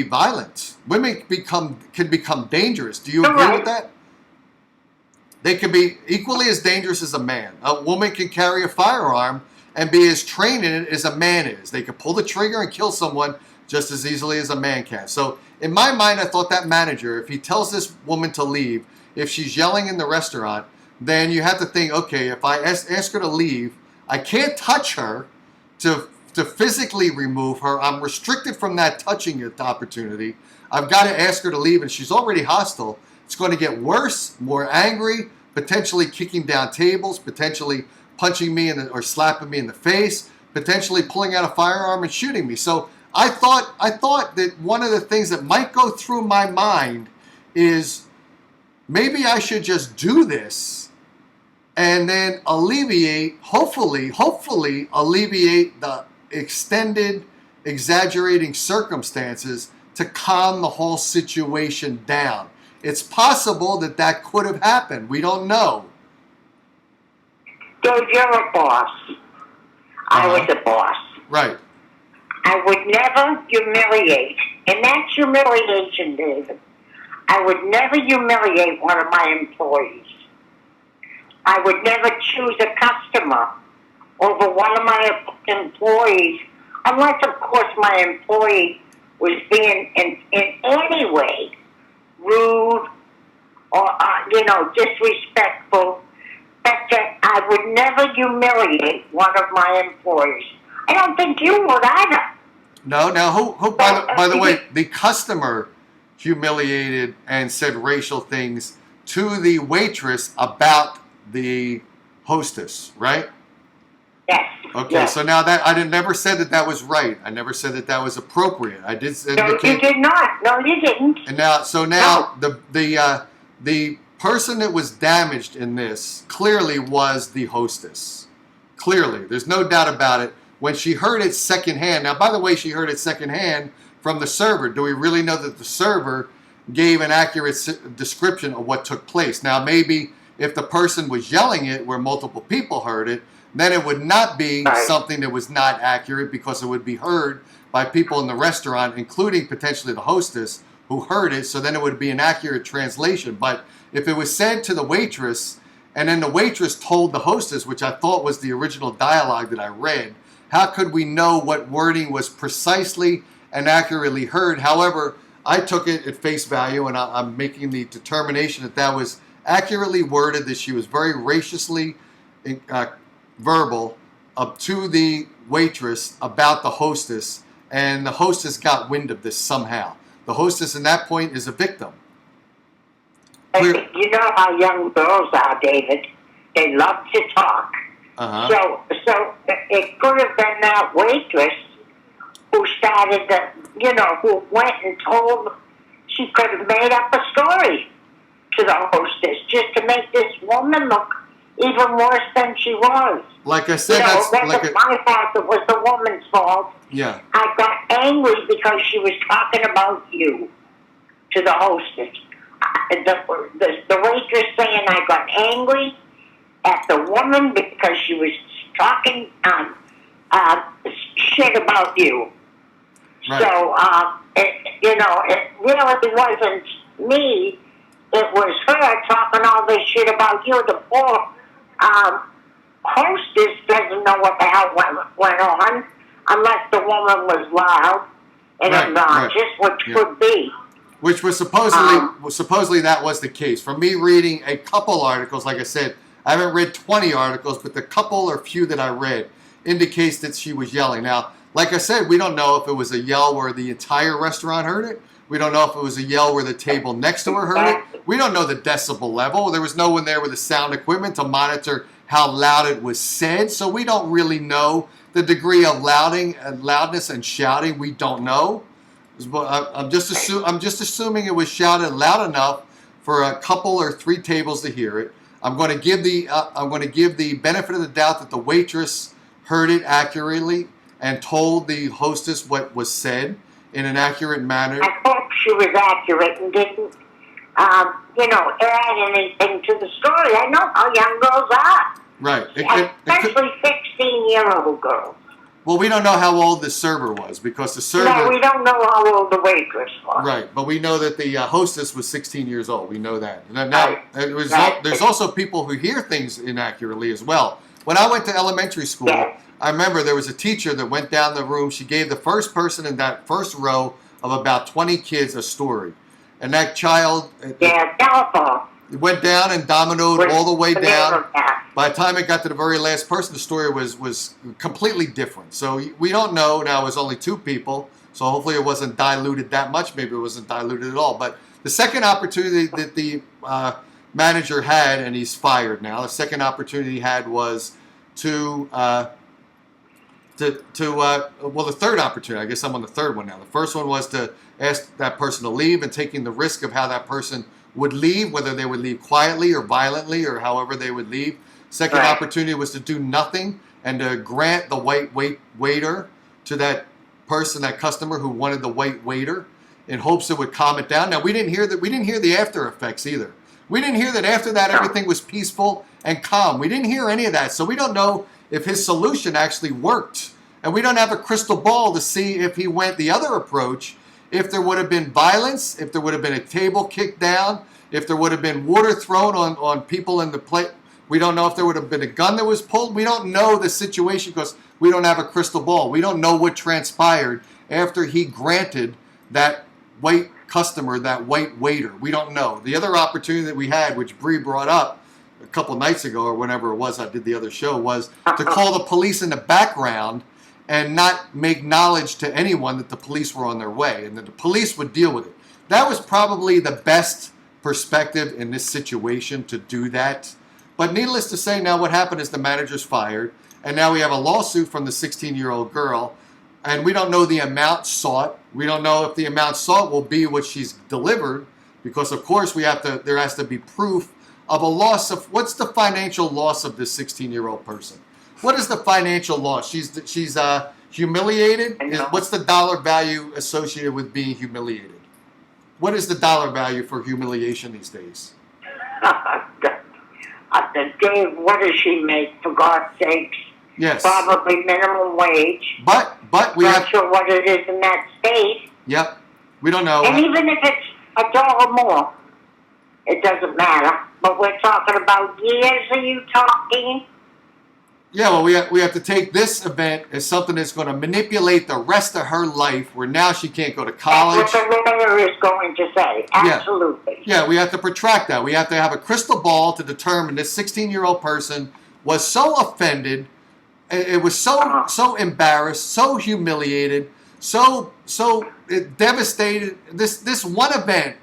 violent. Women can become dangerous. Do you agree with that? They can be equally as dangerous as a man. A woman can carry a firearm and be as trained in it as a man is. They can pull the trigger and kill someone just as easily as a man can. So in my mind, I thought that manager, if he tells this woman to leave, if she's yelling in the restaurant, then you have to think, okay, if I ask her to leave, I can't touch her to physically remove her. I'm restricted from that touching opportunity. I've got to ask her to leave, and she's already hostile. It's going to get worse, more angry, potentially kicking down tables, potentially punching me or slapping me in the face, potentially pulling out a firearm and shooting me. So I thought that one of the things that might go through my mind is maybe I should just do this and then alleviate, hopefully alleviate the extended, exaggerating circumstances to calm the whole situation down. It's possible that could have happened. We don't know. Dave, you're a boss. I was a boss. Right. I would never humiliate, and that's humiliation, David. I would never humiliate one of my employees. I would never choose a customer over one of my employees, unless, of course, my employee was being in any way rude or, disrespectful. But I would never humiliate one of my employees. I don't think you would either. No, now, who by the way, the customer humiliated and said racial things to the waitress about the hostess, right? Yes. Okay, yes. So now that I never said that was right. I never said that was appropriate. I did indicate. No, you did not. No, you didn't. And now, the person that was damaged in this clearly was the hostess. Clearly, there's no doubt about it. When she heard it secondhand. Now, by the way, she heard it secondhand from the server. Do we really know that the server gave an accurate description of what took place? Now, maybe if the person was yelling it where multiple people heard it, then it would not be something that was not accurate because it would be heard by people in the restaurant, including potentially the hostess who heard it. So then it would be an accurate translation. But if it was said to the waitress and then the waitress told the hostess, which I thought was the original dialogue that I read, how could we know what wording was precisely and accurately heard? However, I took it at face value, and I'm making the determination that was accurately worded, that she was very raciously verbal to the waitress about the hostess, and the hostess got wind of this somehow. The hostess, in that point, is a victim. You know how young girls are, David. They love to talk. Uh-huh. So it could have been that waitress who started who went and told, she could have made up a story to the hostess just to make this woman look even worse than she was. Like I said, it wasn't my fault, it was the woman's fault. Yeah. I got angry because she was talking about you to the hostess. The waitress saying I got angry at the woman because she was talking shit about you. Right. So, it really wasn't me. It was her talking all this shit about you. The poor hostess doesn't know what the hell went on unless the woman was loud and obnoxious, which could be. Which was supposedly that was the case. From me reading a couple articles, like I said, I haven't read 20 articles, but the couple or few that I read indicates that she was yelling. Now, like I said, we don't know if it was a yell where the entire restaurant heard it. We don't know if it was a yell where the table next to her heard it. We don't know the decibel level. There was no one there with the sound equipment to monitor how loud it was said, so we don't really know the degree of loudness and shouting. We don't know. I'm just assuming it was shouted loud enough for a couple or three tables to hear it. I'm going to give the benefit of the doubt that the waitress heard it accurately and told the hostess what was said in an accurate manner. I hope she was accurate and didn't, add anything to the story. I know how young girls are. Right. Especially 16-year-old girls. Well, we don't know how old the server was because the server... No, we don't know how old the waitress was. Right, but we know that the hostess was 16 years old. We know that. Now, there's also people who hear things inaccurately as well. When I went to elementary school, I remember there was a teacher that went down the room. She gave the first person in that first row of about 20 kids a story. And that child... telephone. It went down and dominoed all the way down. By the time it got to the very last person, the story was completely different. So we don't know. Now it was only two people, so hopefully it wasn't diluted that much. Maybe it wasn't diluted at all. But the second opportunity that the manager had, and he's fired now, the second opportunity he had was the third opportunity. I guess I'm on the third one now. The first one was to ask that person to leave and taking the risk of how that person would leave, whether they would leave quietly or violently or however they would leave. Second opportunity was to do nothing and to grant the white waiter to that person, that customer who wanted the white waiter, in hopes it would calm it down. Now we didn't hear the after effects either. We didn't hear that after that everything was peaceful and calm. We didn't hear any of that, so we don't know if his solution actually worked, and we don't have a crystal ball to see if he went the other approach. If there would have been violence, if there would have been a table kicked down, if there would have been water thrown on people in the plate. We don't know if there would have been a gun that was pulled. We don't know the situation because we don't have a crystal ball. We don't know what transpired after he granted that white customer, that white waiter. We don't know. The other opportunity that we had, which Bree brought up a couple nights ago or whenever it was I did the other show, was to call the police in the background and not make knowledge to anyone that the police were on their way and that the police would deal with it. That was probably the best perspective in this situation to do that. But needless to say, now what happened is the manager's fired, and now we have a lawsuit from the 16-year-old girl, and we don't know the amount sought. We don't know if the amount sought will be what she's delivered, because of course there has to be proof of a loss of, what's the financial loss of this 16-year-old person? What is the financial loss? She's humiliated? What's the dollar value associated with being humiliated? What is the dollar value for humiliation these days? Dave, what does she make, for God's sakes? Yes. Probably minimum wage. But we not sure what it is in that state. Yep. We don't know. And even if it's $1 more, it doesn't matter. But we're talking about years, are you talking? Yeah, well, we have to take this event as something that's going to manipulate the rest of her life, where now she can't go to college. That's what the lawyer is going to say. Absolutely. Yeah, we have to protract that. We have to have a crystal ball to determine this 16-year-old person was so offended, it was so embarrassed, so humiliated, so devastated. This one event,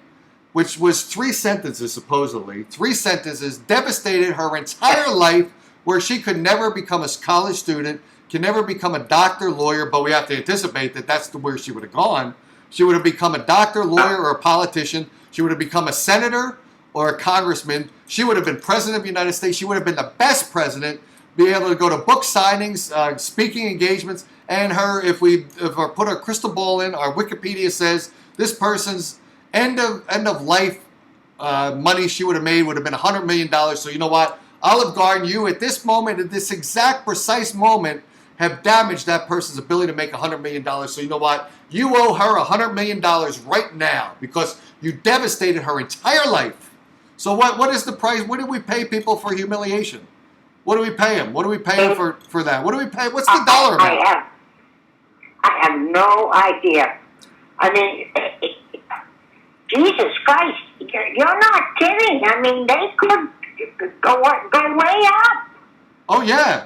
which was 3 sentences supposedly, 3 sentences, devastated her entire life, where she could never become a college student, can never become a doctor, lawyer, but we have to anticipate that that's where she would have gone. She would have become a doctor, lawyer, or a politician. She would have become a senator or a congressman. She would have been president of the United States. She would have been the best president, be able to go to book signings, speaking engagements, and if we put our crystal ball in, our Wikipedia says this person's end of life money she would have made would have been $100 million. So you know what? Olive Garden, you at this moment, at this exact precise moment, have damaged that person's ability to make $100 million. So you know what? You owe her $100 million right now because you devastated her entire life. So what is the price? What do we pay people for humiliation? What do we pay them? What do we pay them for that? What do we pay? What's the dollar amount? I have no idea. I mean, Jesus Christ, you're not kidding. I mean, they could go way up. Oh yeah.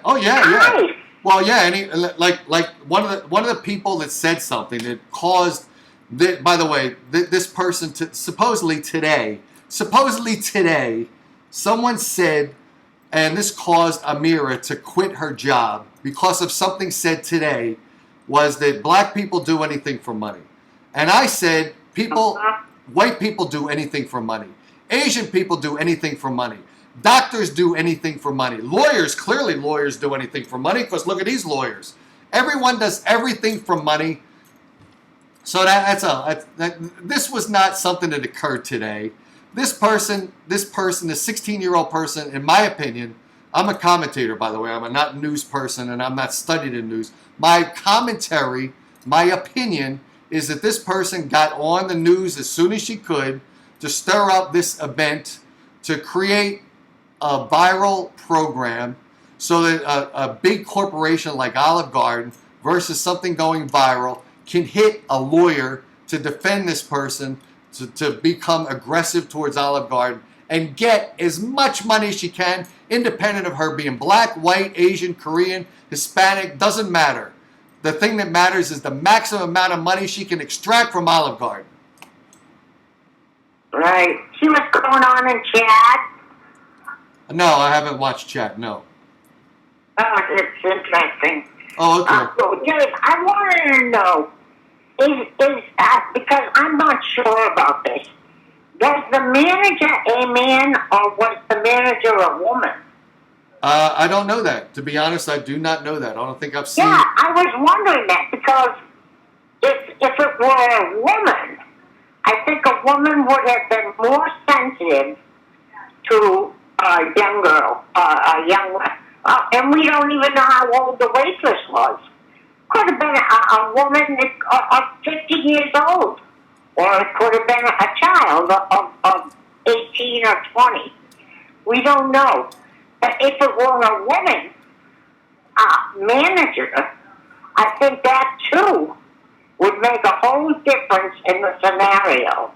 Well, yeah. Like one of the people that said something that caused. By the way, this person supposedly today, someone said, and this caused Amira to quit her job because of something said today, was that black people do anything for money. And I said, white people do anything for money. Asian people do anything for money. Doctors do anything for money. Clearly lawyers do anything for money because look at these lawyers. Everyone does everything for money. So this was not something that occurred today. This person, the 16-year-old person, in my opinion, I'm a commentator, by the way. I'm a not news person, and I'm not studied in news. My commentary, my opinion, is that this person got on the news as soon as she could to stir up this event, to create a viral program so that a big corporation like Olive Garden versus something going viral can hit a lawyer to defend this person, to become aggressive towards Olive Garden and get as much money as she can, independent of her being black, white, Asian, Korean, Hispanic, doesn't matter. The thing that matters is the maximum amount of money she can extract from Olive Garden. Right. See what's going on in Chad? No, I haven't watched Chad, no. Oh, it's interesting. Oh, okay. So, Dave, I wanted to know, because I'm not sure about this, was the manager a man or was the manager a woman? I don't know that. To be honest, I do not know that. I don't think I've seen. Yeah, I was wondering that because if it were a woman, I think a woman would have been more sensitive to a young girl, and we don't even know how old the waitress was. Could have been a woman of 50 years old, or it could have been a child of 18 or 20. We don't know. But if it were a woman manager, I think that too would make a whole difference in the scenario.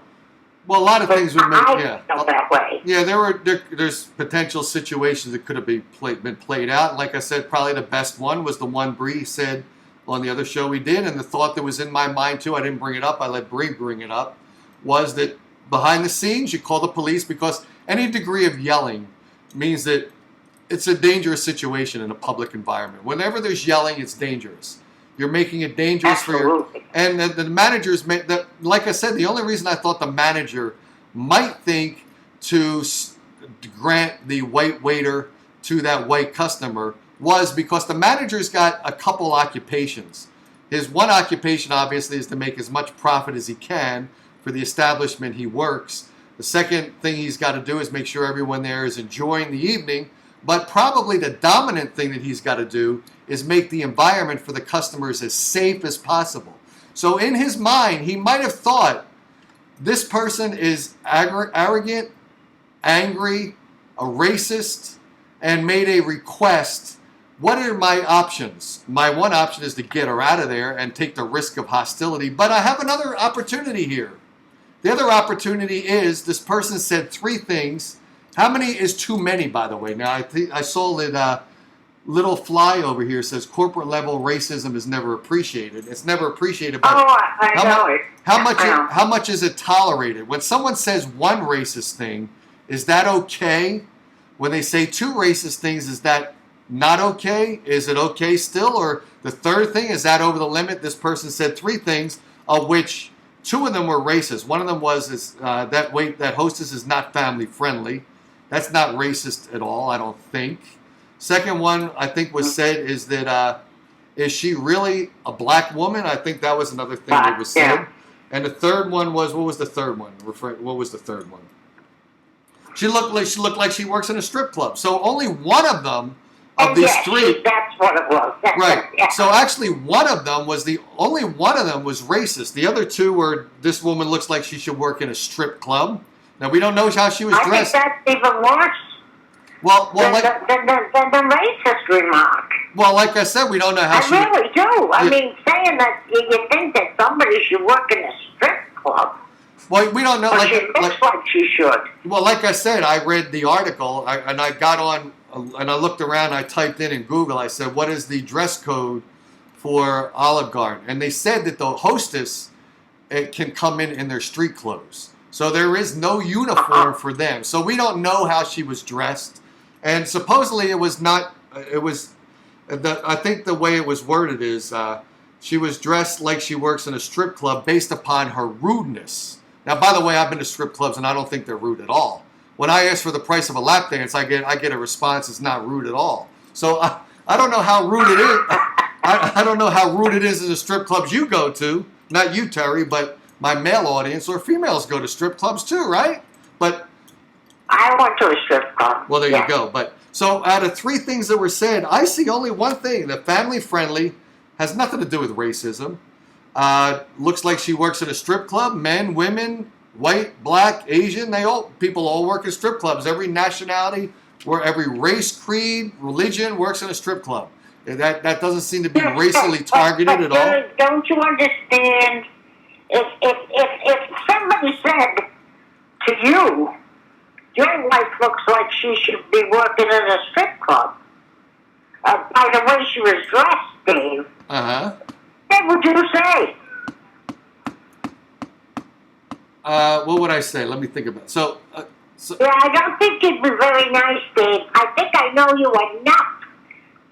Well, a lot of things would make, feel that way. Yeah, there's potential situations that could have been played out. Like I said, probably the best one was the one Bree said on the other show we did, and the thought that was in my mind too, I didn't bring it up, I let Bree bring it up, was that behind the scenes, you call the police because any degree of yelling means that it's a dangerous situation in a public environment. Whenever there's yelling, it's dangerous. You're making it dangerous for your... And the managers, like I said, the only reason I thought the manager might think to grant the white waiter to that white customer was because the manager's got a couple occupations. His one occupation, obviously, is to make as much profit as he can for the establishment he works. The second thing he's got to do is make sure everyone there is enjoying the evening. But probably the dominant thing that he's got to do is make the environment for the customers as safe as possible. So in his mind, he might have thought, this person is arrogant, angry, a racist, and made a request. What are my options? My one option is to get her out of there and take the risk of hostility. But I have another opportunity here. The other opportunity is this person said three things. How many is too many, by the way? Now, I saw that little fly over here says corporate level racism is never appreciated. It's never appreciated. But I know it. How much is it tolerated? When someone says one racist thing, is that okay? When they say two racist things, is that not okay? Is it okay still? Or the third thing, is that over the limit? This person said three things, of which two of them were racist. One of them was that hostess is not family friendly. That's not racist at all, I don't think. Second one, I think was said is that, is she really a black woman? I think that was another thing that was said. Yeah. And the third one was, what was the third one? What was the third one? She looked like she works in a strip club. So only one of them of these yes, three. That's what it was. Right. Yeah. So actually, one of them was only one of them was racist. The other two were, this woman looks like she should work in a strip club. Now we don't know how she was dressed. I think that's even worse. Well, than like the racist remark. Well, like I said, we don't know how she. I really do. I mean, saying that you think that somebody should work in a strip club. Well, we don't know. But she looks like she should. Well, like I said, I read the article and I got on and I looked around. I typed in Google. I said, "What is the dress code for Olive Garden?" And they said that the hostess can come in their street clothes. So there is no uniform for them. So we don't know how she was dressed. And supposedly it was not. It was. I think the way it was worded is she was dressed like she works in a strip club based upon her rudeness. Now, by the way, I've been to strip clubs and I don't think they're rude at all. When I ask for the price of a lap dance, I get a response that's not rude at all. So I don't know how rude it is. I don't know how rude it is in the strip clubs you go to. Not you, Terry, but my male audience or females go to strip clubs too, right? But I went to a strip club. Well, there you go. But so out of three things that were said, I see only one thing: that family friendly, has nothing to do with racism. Looks like she works at a strip club. Men, women, white, black, Asian, people all work in strip clubs. Every nationality, where every race, creed, religion works in a strip club. That doesn't seem to be racially targeted at all. Don't you understand? If somebody said to you, your wife looks like she should be working in a strip club, by the way she was dressed, Dave, what would you say? What would I say? Let me think about it. So yeah, I don't think you'd be very nice, Dave. I think I know you enough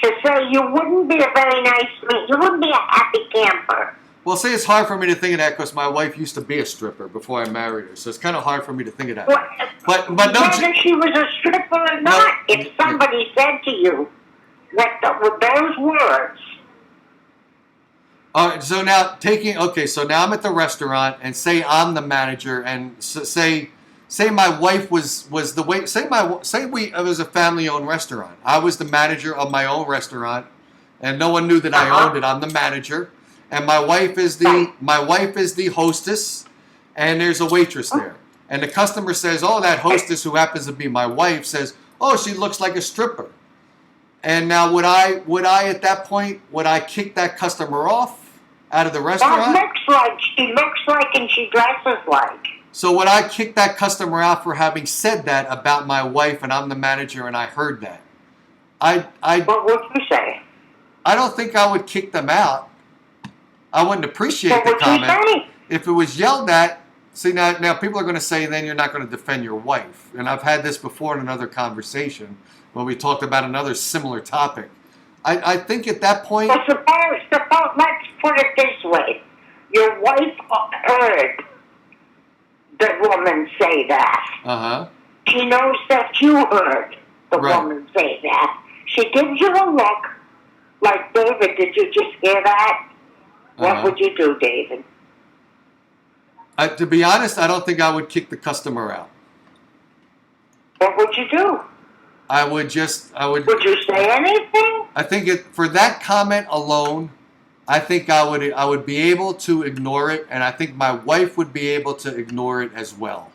to say you wouldn't be a very nice man. You wouldn't be a happy camper. Well, see, it's hard for me to think of that because my wife used to be a stripper before I married her, so it's kind of hard for me to think of that. Well, but whether she was a stripper or not, if somebody said to you with those words. So now so now I'm at the restaurant and say I'm the manager and say my wife was the way. Say it was a family-owned restaurant. I was the manager of my own restaurant, and no one knew that I owned it. I'm the manager. And my wife is the hostess, and there's a waitress there. And the customer says, "Oh, that hostess who happens to be my wife says, oh, she looks like a stripper." And now would I at that point kick that customer off out of the restaurant? She looks like and she dresses like. So would I kick that customer out for having said that about my wife and I'm the manager and I heard that? What would you say? I don't think I would kick them out. I wouldn't appreciate the comment. If it was yelled at, see now people are going to say then you're not going to defend your wife. And I've had this before in another conversation when we talked about another similar topic. I think at that point... Well, suppose, let's put it this way. Your wife heard the woman say that. She knows that you heard the woman say that. She gives you a look like, David, did you just hear that? What would you do, David? To be honest, I don't think I would kick the customer out. What would you do? Would you say anything? I think for that comment alone, I think I would be able to ignore it, and I think my wife would be able to ignore it as well.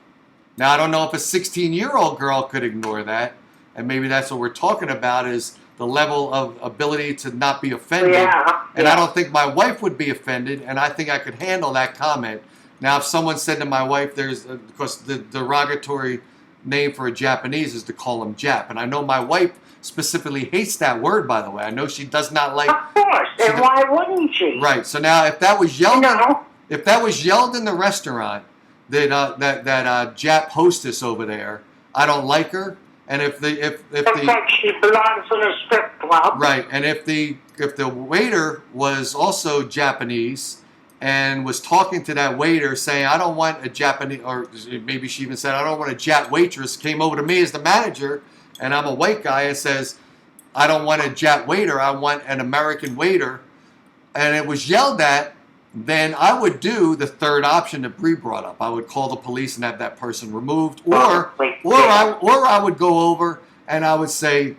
Now, I don't know if a 16-year-old girl could ignore that, and maybe that's what we're talking about is the level of ability to not be offended. And I don't think my wife would be offended, and I think I could handle that comment. Now, if someone said to my wife, because the derogatory name for a Japanese is to call them Jap, and I know my wife specifically hates that word, by the way. I know she does not like. Of course, and why wouldn't she? Right. So now, if that was yelled, in the restaurant, that Jap hostess over there, I don't like her. And if she belongs in a strip club. Right. And if the waiter was also Japanese and was talking to that waiter saying, I don't want a Japanese, or maybe she even said, I don't want a Jap waitress, came over to me as the manager, and I'm a white guy, and says, I don't want a Jap waiter, I want an American waiter, and it was yelled at, then I would do the third option that Bree brought up. I would call the police and have that person removed, or I would go over and I would say,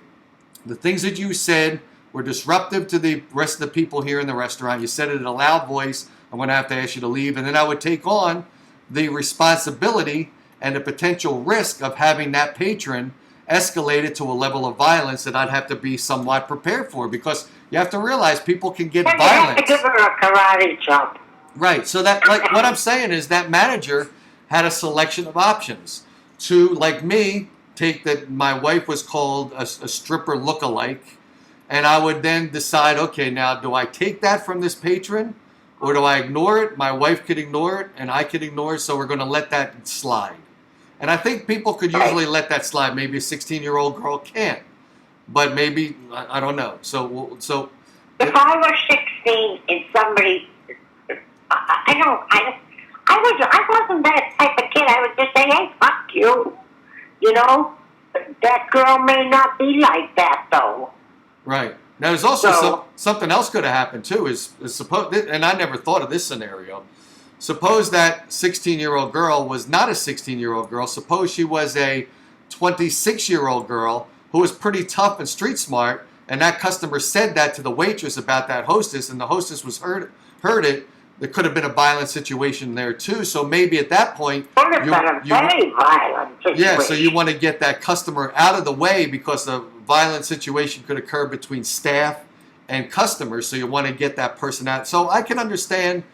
The things that you said were disruptive to the rest of the people here in the restaurant. You said it in a loud voice. I'm going to have to ask you to leave. And then I would take on the responsibility and the potential risk of having that patron escalated to a level of violence that I'd have to be somewhat prepared for, because you have to realize people can get And violent. you have to give her a karate chop. Right. So that, like, what I'm saying is that manager had a selection of options. To, like me, take that my wife was called a stripper lookalike, and I would then decide, okay, now do I take that from this patron, or do I ignore it? My wife could ignore it, and I could ignore it, so we're going to let that slide. And I think people could usually let that slide. Maybe a 16-year-old girl can't, but maybe, I don't know. So If I was 16 and somebody, I wasn't that type of kid. I would just say, hey, fuck you. You know, that girl may not be like that, though. Right. Now, there's also something else could have happened, too, is suppose, and I never thought of this scenario. Suppose that 16-year-old girl was not a 16-year-old girl. Suppose she was a 26-year-old girl who was pretty tough and street smart, and that customer said that to the waitress about that hostess, and the hostess was heard it. There could have been a violent situation there, too. So maybe at that point, Could have been a very violent situation. yeah, so you want to get that customer out of the way, because a violent situation could occur between staff and customers, so you want to get that person out. So I can understand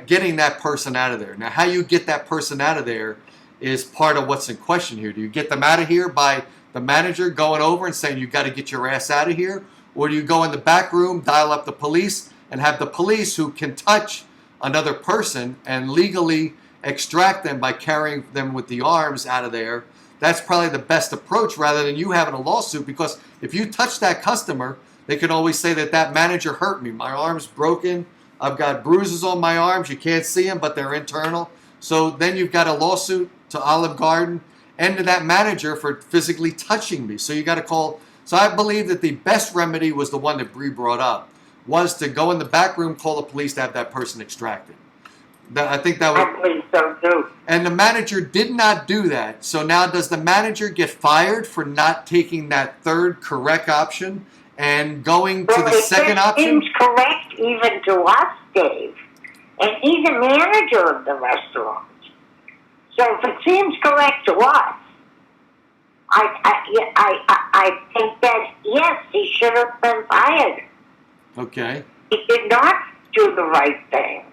getting that person out of there. Now, how you get that person out of there is part of what's in question here. Do you get them out of here by the manager going over and saying, you got to get your ass out of here? Or do you go in the back room, dial up the police, and have the police, who can touch another person and legally extract them by carrying them with the arms out of there? That's probably the best approach, rather than you having a lawsuit, because if you touch that customer, they can always say that that manager hurt me. My arm's broken. I've got bruises on my arms. You can't see them, but they're internal. So then you've got a lawsuit to Olive Garden and to that manager for physically touching me. So you got to call. So I believe that the best remedy was the one that Bree brought up, was to go in the back room, call the police to have that person extracted. I think that I believe so, too. And the manager did not do that. So now, does the manager get fired for not taking that third correct option and going to the second option? It seems correct even to us, Dave. And he's a manager of the restaurant. So if it seems correct to us, I think that, yes, he should have been fired. Okay. He did not do the right thing.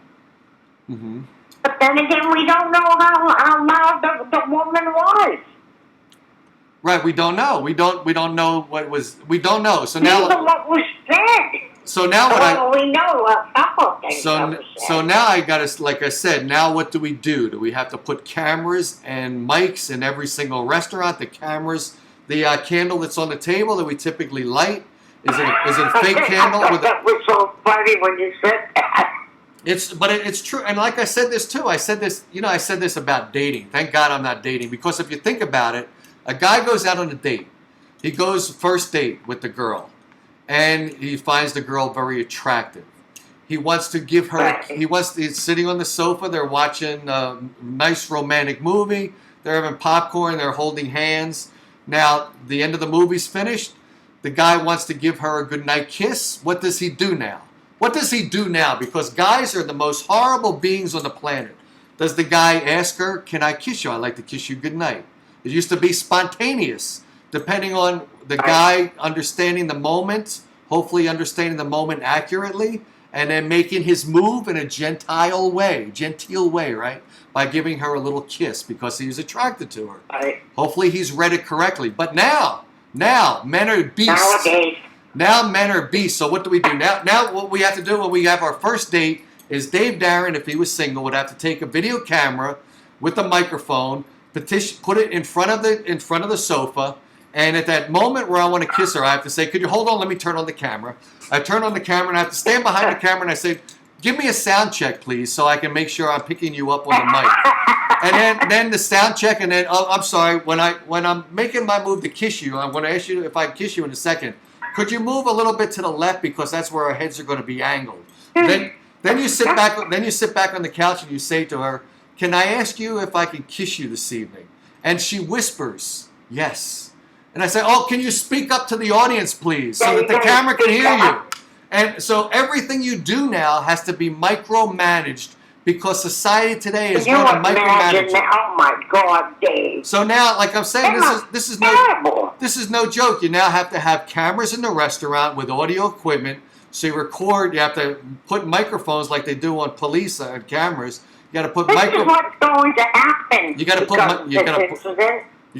Mm-hmm. But then again, we don't know how loud the woman was. Right, we don't know. We don't know what was. We don't know. So now, even what was said. So now what we know a couple of things. So now I got to, like I said, now what do? Do we have to put cameras and mics in every single restaurant? The cameras, the candle that's on the table that we typically light, is it a fake candle? That was so funny when you said that. It's true, and like I said this too. I said this about dating. Thank God I'm not dating, because if you think about it, a guy goes out on a date. He goes first date with the girl, and he finds the girl very attractive. He wants to give her. He's sitting on the sofa. They're watching a nice romantic movie. They're having popcorn. They're holding hands. Now the end of the movie's finished. The guy wants to give her a goodnight kiss. What does he do now? What does he do now? Because guys are the most horrible beings on the planet. Does the guy ask her, can I kiss you? I'd like to kiss you goodnight. It used to be spontaneous, depending on the guy understanding the moment, hopefully understanding the moment accurately, and then making his move in a genteel way, right? By giving her a little kiss because he was attracted to her. Right. Hopefully he's read it correctly. But now, men are beasts. Nowadays. Now men are beasts. So what do we do? Now what we have to do when we have our first date is Dave Darren, if he was single, would have to take a video camera with a microphone, put it in front of the sofa, and at that moment where I want to kiss her, I have to say, could you hold on, let me turn on the camera. I turn on the camera and I have to stand behind the camera and I say, give me a sound check, please, so I can make sure I'm picking you up on the mic. And then the sound check, and then, I'm sorry, when I'm making my move to kiss you, I'm going to ask you if I can kiss you in a second. Could you move a little bit to the left, because that's where our heads are going to be angled. Then you sit back on the couch and you say to her, can I ask you if I can kiss you this evening? And she whispers, yes. And I say, oh, can you speak up to the audience, please, so that the camera can hear you? And so everything you do now has to be micromanaged because society today is going to micromanage it. Oh my God, Dave! So now, like I'm saying, this is no joke. You now have to have cameras in the restaurant with audio equipment. So you record. You have to put microphones like they do on police cameras. You got to put This is what's going to happen. You got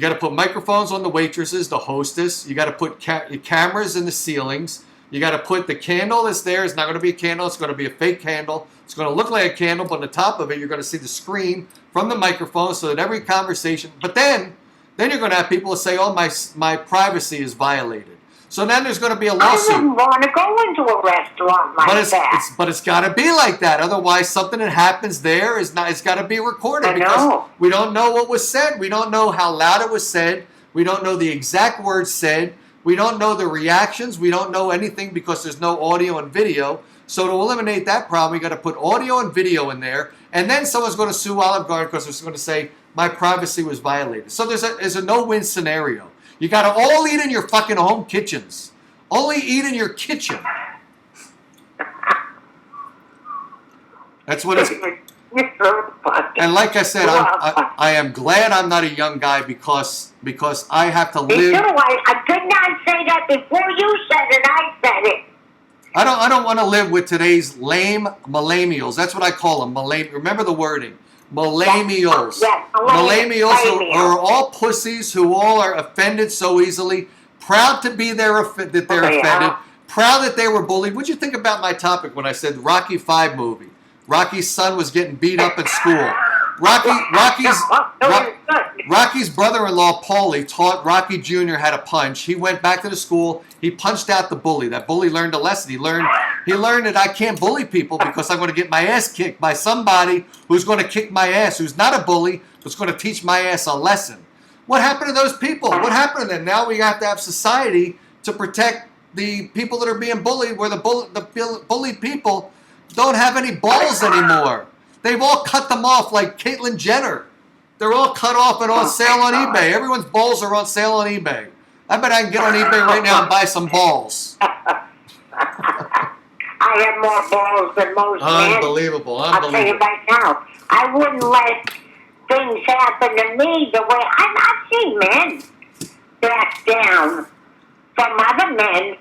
to put microphones on the waitresses, the hostess. You got to put cameras in the ceilings. You got to put the candle that's there. It's not going to be a candle. It's going to be a fake candle. It's going to look like a candle, but on the top of it, you're going to see the screen from the microphone so that every conversation. But then you're going to have people say, "Oh, my privacy is violated." So then there's going to be a lawsuit. I wouldn't want to go into a restaurant like that. But it's got to be like that. Otherwise, something that happens there is not. It's got to be recorded because we don't know what was said. We don't know how loud it was said. We don't know the exact words said. We don't know the reactions. We don't know anything because there's no audio and video. So to eliminate that problem, we got to put audio and video in there. And then someone's going to sue Olive Garden because they're going to say my privacy was violated. So there's a no-win scenario. You got to all eat in your fucking home kitchens. Only eat in your kitchen. That's what it's. And like I said, I am glad I'm not a young guy because I have to live. Me too. I could not say that before you said it. I said it. I don't want to live with today's lame millennials. That's what I call them. Remember the wording. Millennials. Yes, millennials are all pussies who all are offended so easily. Proud to be they're offended. Proud that they were bullied. What'd you think about my topic when I said the Rocky V movie? Rocky's son was getting beat up in school. Rocky's brother-in-law, Paulie, taught Rocky Jr. how to punch. He went back to the school. He punched out the bully. That bully learned a lesson. He learned that I can't bully people because I'm going to get my ass kicked by somebody who's going to kick my ass, who's not a bully, who's going to teach my ass a lesson. What happened to those people? What happened to them? Now we have to have society to protect the people that are being bullied, where the bullied people don't have any balls anymore. They've all cut them off like Caitlyn Jenner. They're all cut off and on sale on eBay. Everyone's balls are on sale on eBay. I bet I can get on eBay right now and buy some balls. I have more balls than most men. Unbelievable. I'll tell you right now. I wouldn't let things happen to me the way I've seen men back down from other men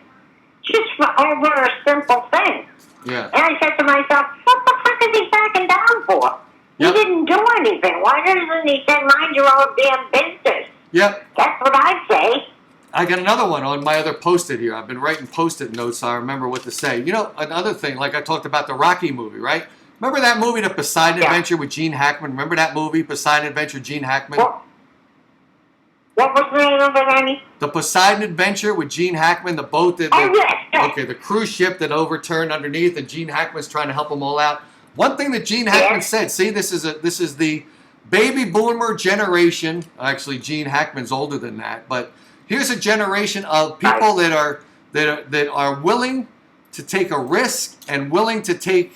just over a simple thing. Yeah. And I said to myself, what the fuck is he backing down for? Yep. He didn't do anything. Why doesn't he say, mind your own damn business? Yep. That's what I say. I got another one on my other Post-it here. I've been writing Post-it notes so I remember what to say. You know, another thing, like I talked about the Rocky movie, right? Remember that movie, The Poseidon Adventure with Gene Hackman? Remember that movie, Poseidon Adventure, Gene Hackman? What was the name of it, Annie? The Poseidon Adventure with Gene Hackman, the boat that... yes. Okay, the cruise ship that overturned underneath, and Gene Hackman's trying to help them all out. One thing that Gene Hackman said, see, this is the baby boomer generation. Actually, Gene Hackman's older than that, but here's a generation of people that are willing to take a risk and willing to take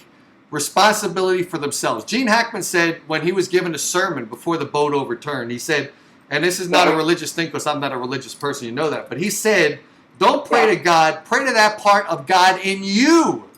responsibility for themselves. Gene Hackman said when he was given a sermon before the boat overturned, he said, and this is not a religious thing because I'm not a religious person, you know that, but he said, don't pray to God, pray to that part of God in you.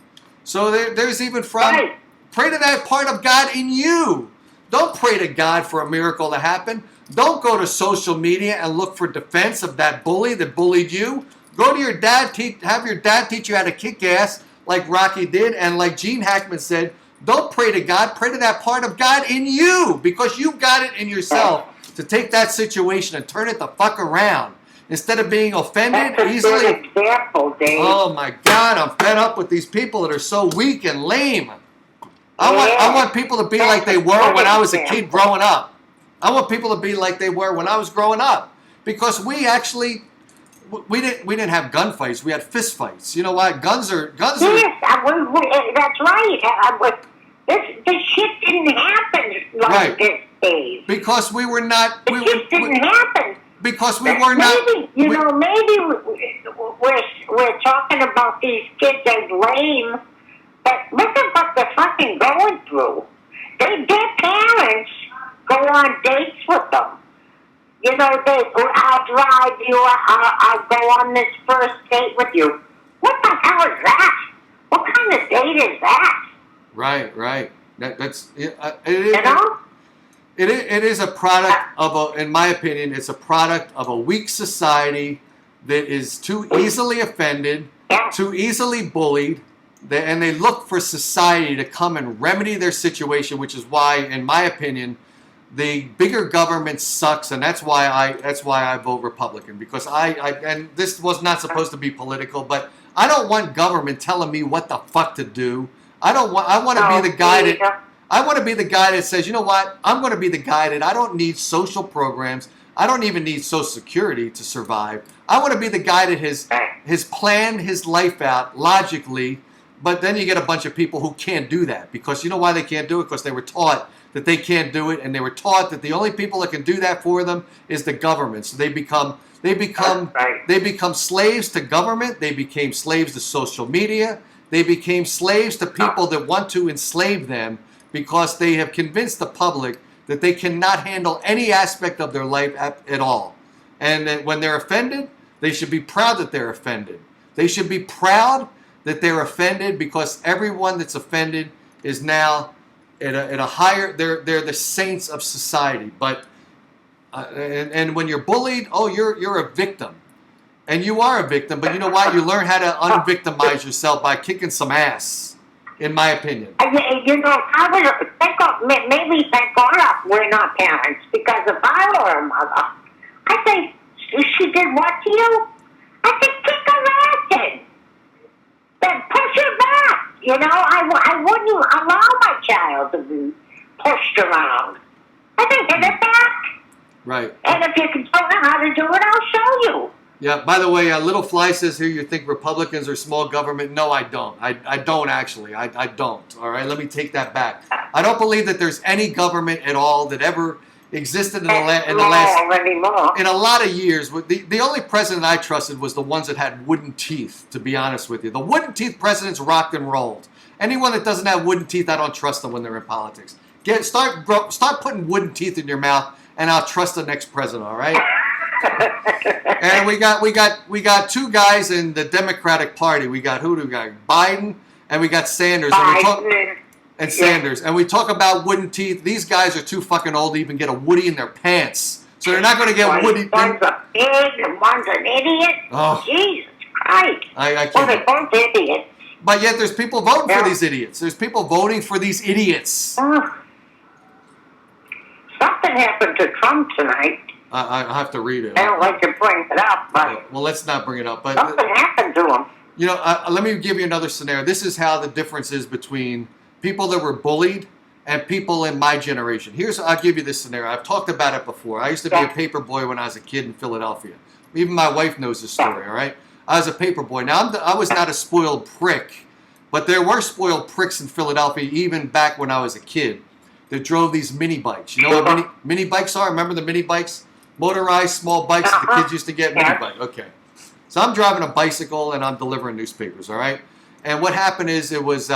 So there's even from, pray to that part of God in you. Don't pray to God for a miracle to happen. Don't go to social media and look for defense of that bully that bullied you. Go to your dad, have your dad teach you how to kick ass like Rocky did. And like Gene Hackman said, don't pray to God, pray to that part of God in you because you got it in yourself to take that situation and turn it the fuck around. Instead of being offended easily. That's a good example, Dave. Oh my God, I'm fed up with these people that are so weak and lame. I want people to be like they were when I was a kid growing up. I want people to be like they were when I was growing up. Because we actually, we didn't have gunfights. We had fist fights. You know what? Guns are. Yes, that's right. This shit didn't happen like this, Dave. Because we were not. It didn't happen. Because we were not. Maybe we're talking about these kids as lame, but look at what they're fucking going through. Their parents go on dates with them. You know, I'll I'll drive you. I'll go on this first date with you. What the hell is that? What kind of date is that? Right. That's you know? It is a product of in my opinion, it's a product of a weak society that is too easily offended, too easily bullied, and they look for society to come and remedy their situation, which is why, in my opinion, the bigger government sucks, and that's why I vote Republican, because and this was not supposed to be political, but I don't want government telling me what the fuck to do. I want to be the guy that I want to be the guy that says, you know what? I'm going to be the guy that I don't need social programs. I don't even need Social Security to survive. I want to be the guy that has planned his life out logically, but then you get a bunch of people who can't do that, because you know why they can't do it? Because they were taught that they can't do it, and they were taught that the only people that can do that for them is the government. So they become slaves to government. They became slaves to social media. They became slaves to people that want to enslave them, because they have convinced the public that they cannot handle any aspect of their life at all. And that when they're offended, they should be proud that they're offended. They should be proud that they're offended, because everyone that's offended is now at a higher, they're the saints of society. But and when you're bullied, oh, you're a victim. And you are a victim, but you know what? You learn how to unvictimize yourself by kicking some ass, in my opinion. You know, I would maybe thank God we're not parents, because if I were a mother, I think she did what to you? I think kick her ass in. Then push her back. You know, I wouldn't allow my child to be pushed around. I think hit it back. Right. And if you don't know how to do it, I'll show you. Yeah, by the way, Little Fly says here you think Republicans are small government. No, I don't. I don't actually. I don't. All right, let me take that back. I don't believe that there's any government at all that ever existed in the last in a lot of years. The only president I trusted was the ones that had wooden teeth, to be honest with you. The wooden teeth presidents rocked and rolled. Anyone that doesn't have wooden teeth, I don't trust them when they're in politics. Start putting wooden teeth in your mouth, and I'll trust the next president, all right? And we got two guys in the Democratic Party. We got who do we got? Biden, and we got Sanders. Sanders. And we talk about wooden teeth. These guys are too fucking old to even get a Woody in their pants. So they're not going to get Woody. One's a pig and one's an idiot. Oh. Jesus Christ. I can't. Well, they're both idiots. But yet there's people voting for these idiots. There's people voting for these idiots. Something happened to Trump tonight. I have to read it. I don't like to bring it up, but... Well, let's not bring it up. But something happened to him. You know, let me give you another scenario. This is how the difference is between people that were bullied and people in my generation. I'll give you this scenario. I've talked about it before. I used to be a paper boy when I was a kid in Philadelphia. Even my wife knows the story, all right? I was a paper boy. Now, I was not a spoiled prick, but there were spoiled pricks in Philadelphia even back when I was a kid that drove these mini bikes. You know what mini bikes are? Remember the mini bikes? Motorized small bikes that the kids used to get. Mini bike. Okay. So I'm driving a bicycle and I'm delivering newspapers, all right? And what happened is I was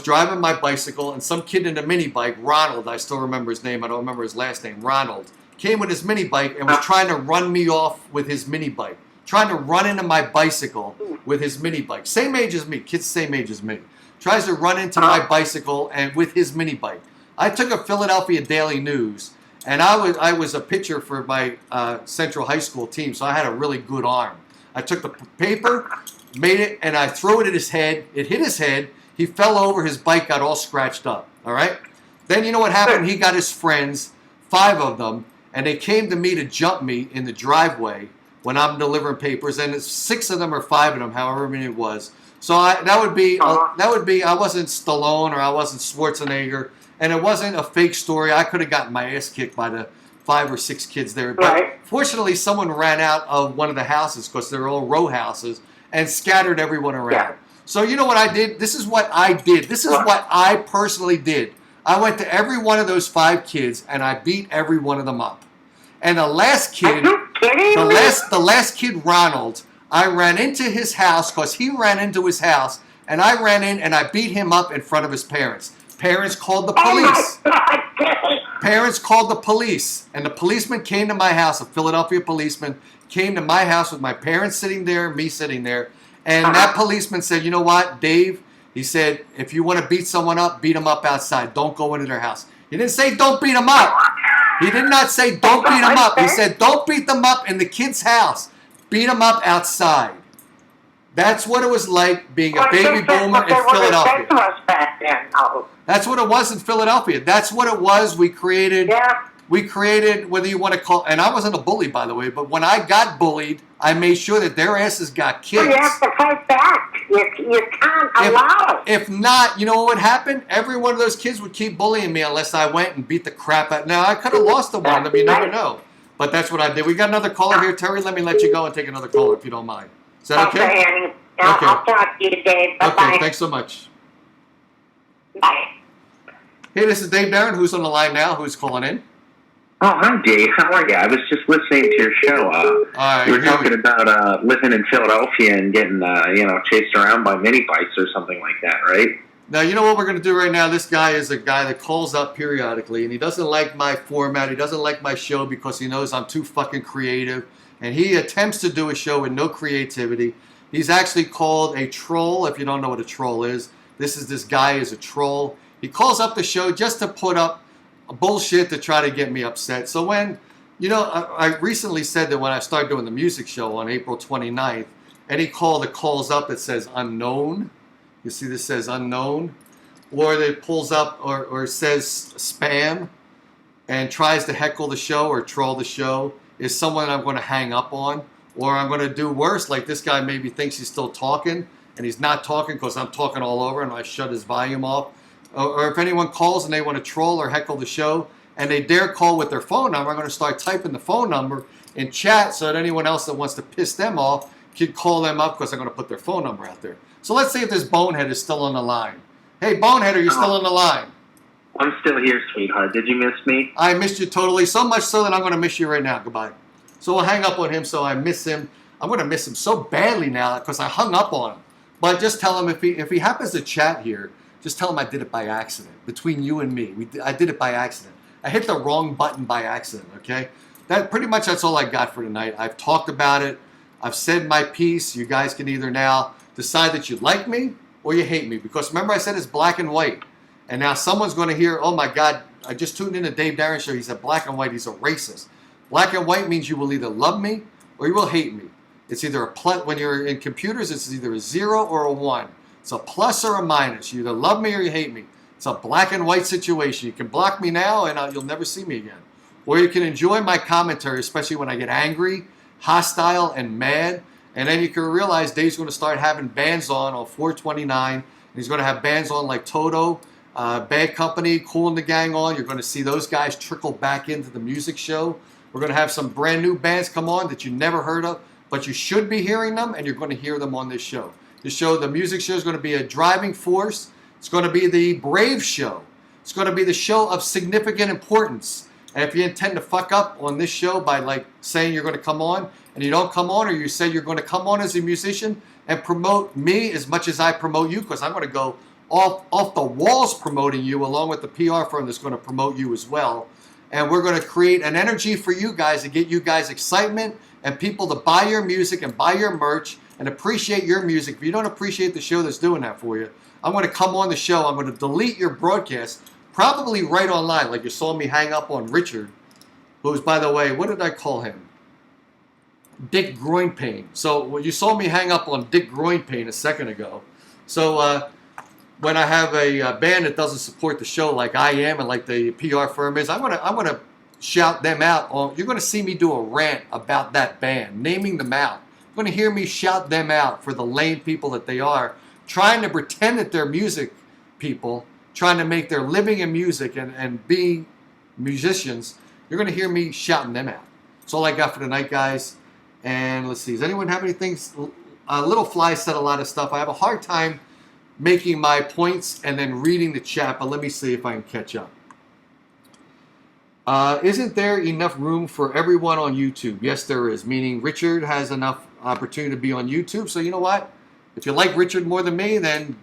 driving my bicycle, and some kid in a mini bike, Ronald, I still remember his name, I don't remember his last name, Ronald, came with his mini bike and was trying to run me off with his mini bike. Trying to run into my bicycle with his mini bike. Same age as me, kid's same age as me. Tries to run into my bicycle and with his mini bike. I took a Philadelphia Daily News, and I was a pitcher for my Central High School team, so I had a really good arm. I took the paper, made it, and I threw it at his head. It hit his head. He fell over. His bike got all scratched up. All right? Then you know what happened? He got his friends, 5 of them, and they came to me to jump me in the driveway when I'm delivering papers, and it's 6 of them or 5 of them, however many it was. So that would be I wasn't Stallone or I wasn't Schwarzenegger, and it wasn't a fake story. I could have gotten my ass kicked by the 5 or 6 kids there. But fortunately, someone ran out of one of the houses, because they're all row houses, and scattered everyone around. Yeah. So you know what I did? This is what I did. This is what I personally did. I went to every one of those 5 kids, and I beat every one of them up. And the last kid, the last kid, Ronald, I ran into his house because he ran into his house, and I ran in and I beat him up in front of his parents. Parents called the police. parents called the police, and the policeman came to my house. A Philadelphia policeman came to my house with my parents sitting there, me sitting there, and that policeman said, "You know what, Dave?" He said, "If you want to beat someone up, beat them up outside. Don't go into their house." He didn't say don't beat them up. He did not say don't beat them up. He said don't beat them up in the kid's house. Beat them up outside. That's what it was like being a baby boomer in Philadelphia. That's what it was in Philadelphia. That's what it was. We created, whether you want to call, and I wasn't a bully, by the way, but when I got bullied, I made sure that their asses got kicked. You have to fight back. You can't allow it. If not, you know what would happen? Every one of those kids would keep bullying me unless I went and beat the crap out. Now, I could have lost the one of them. You never know. But that's what I did. We got another caller here. Terry, let me let you go and take another caller if you don't mind. Is that okay? Okay, honey. I'll talk to you, Dave. Bye-bye. Okay, thanks so much. Bye. Hey, this is Dave Darren. Who's on the line now? Who's calling in? Oh, hi, Dave. How are you? I was just listening to your show. You were talking about living in Philadelphia and getting, chased around by mini bikes or something like that, right? Now, you know what we're going to do right now? This guy is a guy that calls up periodically, and he doesn't like my format. He doesn't like my show because he knows I'm too fucking creative, and he attempts to do a show with no creativity. He's actually called a troll, if you don't know what a troll is. This guy is a troll. He calls up the show just to put up bullshit to try to get me upset. So when, I recently said that when I started doing the music show on April 29th, any call that calls up that says unknown, you see this says unknown, or that pulls up or says spam and tries to heckle the show or troll the show is someone I'm going to hang up on, or I'm going to do worse, like this guy maybe thinks he's still talking and he's not talking because I'm talking all over and I shut his volume off. Or if anyone calls and they want to troll or heckle the show and they dare call with their phone number, I'm going to start typing the phone number in chat so that anyone else that wants to piss them off can call them up because I'm going to put their phone number out there. So let's see if this bonehead is still on the line. Hey, bonehead, are you still on the line? I'm still here, sweetheart. Did you miss me? I missed you totally, so much so that I'm going to miss you right now. Goodbye. So we'll hang up on him, so I miss him. I'm going to miss him so badly now because I hung up on him. But just tell him if he happens to chat here, just tell him I did it by accident. Between you and me, I did it by accident. I hit the wrong button by accident, okay? That's all I got for tonight. I've talked about it. I've said my piece. You guys can either now decide that you like me or you hate me. Because remember I said it's black and white. And now someone's going to hear, oh my God, I just tuned in to Dave Darren show. He said black and white. He's a racist. Black and white means you will either love me or you will hate me. It's either when you're in computers, it's either a 0 or a 1. It's a plus or a minus. You either love me or you hate me. It's a black and white situation. You can block me now and you'll never see me again. Or you can enjoy my commentary, especially when I get angry, hostile, and mad. And then you can realize Dave's going to start having bands on 429. And he's going to have bands on like Toto, Bad Company, Cool and the Gang on. You're going to see those guys trickle back into the music show. We're going to have some brand new bands come on that you never heard of, but you should be hearing them, and you're going to hear them on this show. The music show is going to be a driving force. It's going to be the brave show. It's going to be the show of significant importance. And if you intend to fuck up on this show by like saying you're going to come on and you don't come on, or you say you're going to come on as a musician and promote me as much as I promote you, because I'm going to go off the walls promoting you along with the PR firm that's going to promote you as well. And we're going to create an energy for you guys to get you guys excitement and people to buy your music and buy your merch and appreciate your music. If you don't appreciate the show that's doing that for you, I'm going to come on the show. I'm going to delete your broadcast, probably right online, like you saw me hang up on Richard, who's, by the way, what did I call him? Dick Groin Pain. So you saw me hang up on Dick Groin Pain a second ago. So when I have a band that doesn't support the show like I am and like the PR firm is, I'm gonna shout them out. You're going to see me do a rant about that band, naming them out. You're going to hear me shout them out for the lame people that they are, trying to pretend that they're music people, trying to make their living in music and be musicians. You're going to hear me shouting them out. That's all I got for tonight, guys. And let's see, does anyone have anything? Little Fly said a lot of stuff. I have a hard time making my points and then reading the chat, but let me see if I can catch up. Isn't there enough room for everyone on YouTube? Yes, there is, meaning Richard has enough opportunity to be on YouTube. So you know what? If you like Richard more than me, then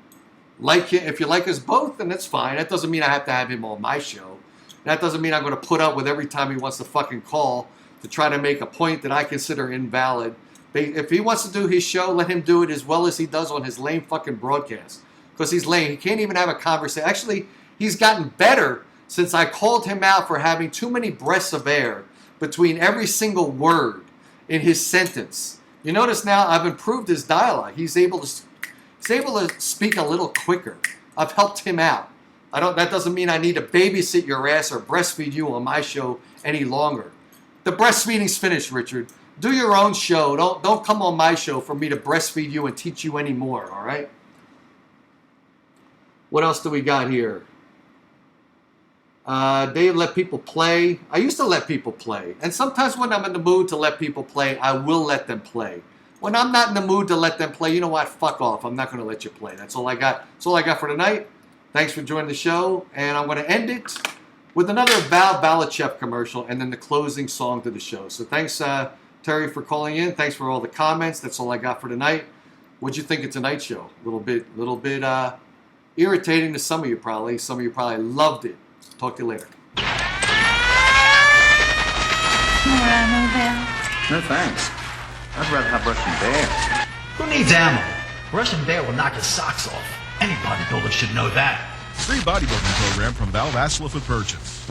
like him. If you like us both, then that's fine. That doesn't mean I have to have him on my show. That doesn't mean I'm going to put up with every time he wants to fucking call to try to make a point that I consider invalid. If he wants to do his show, let him do it as well as he does on his lame fucking broadcast. Because he's lame. He can't even have a conversation. Actually, he's gotten better since I called him out for having too many breaths of air between every single word in his sentence. You notice now I've improved his dialogue. He's able to speak a little quicker. I've helped him out. That doesn't mean I need to babysit your ass or breastfeed you on my show any longer. The breastfeeding's finished, Richard. Do your own show. Don't come on my show for me to breastfeed you and teach you anymore, all right? What else do we got here? Dave, let people play. I used to let people play. And sometimes when I'm in the mood to let people play, I will let them play. When I'm not in the mood to let them play, you know what? Fuck off. I'm not going to let you play. That's all I got. That's all I got for tonight. Thanks for joining the show. And I'm going to end it with another Val Balachev commercial and then the closing song to the show. So thanks, Terry, for calling in. Thanks for all the comments. That's all I got for tonight. What'd you think of tonight's show? A little bit irritating to some of you probably. Some of you probably loved it. Talk to you later. No thanks. I'd rather have Russian Bear. Who needs ammo? Russian Bear will knock his socks off. Any bodybuilder should know that. Free bodybuilding program from Val Vassiliff with purchase.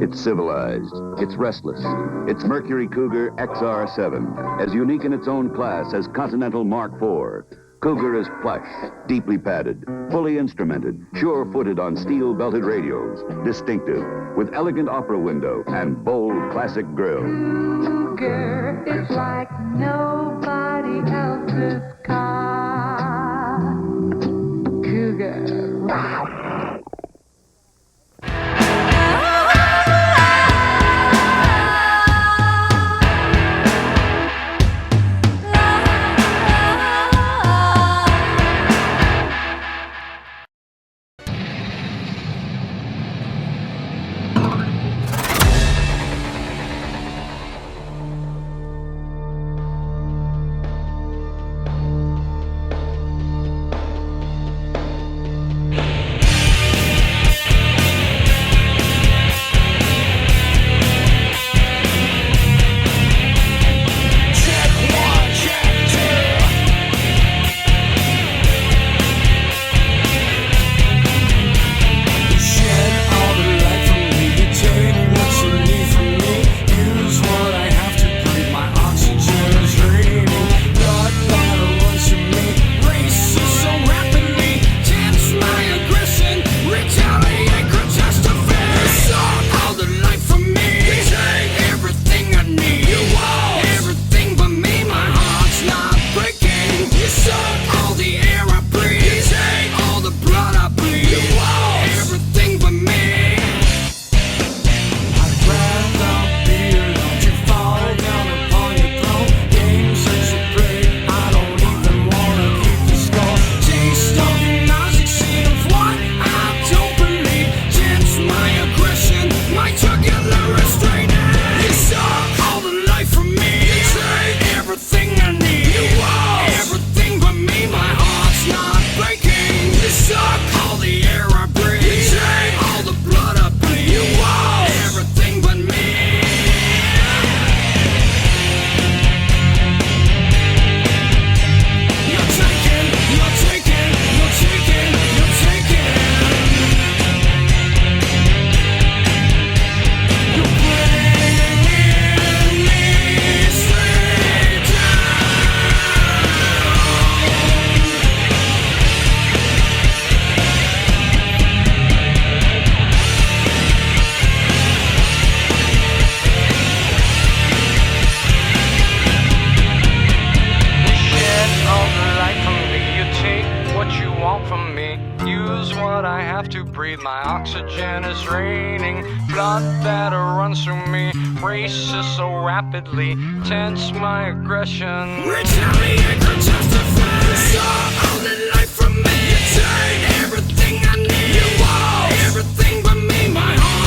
It's civilized. It's restless. It's Mercury Cougar XR7, as unique in its own class as Continental Mark IV. Cougar is plush, deeply padded, fully instrumented, sure-footed on steel-belted radios, distinctive, with elegant opera window and bold classic grille. Cougar is like nobody else's car. Cougar. My oxygen is raining, blood that runs through me races so rapidly, tense my aggression. Retaliate or justify. You saw all the life from me. You take everything I need. You want everything but me, my heart.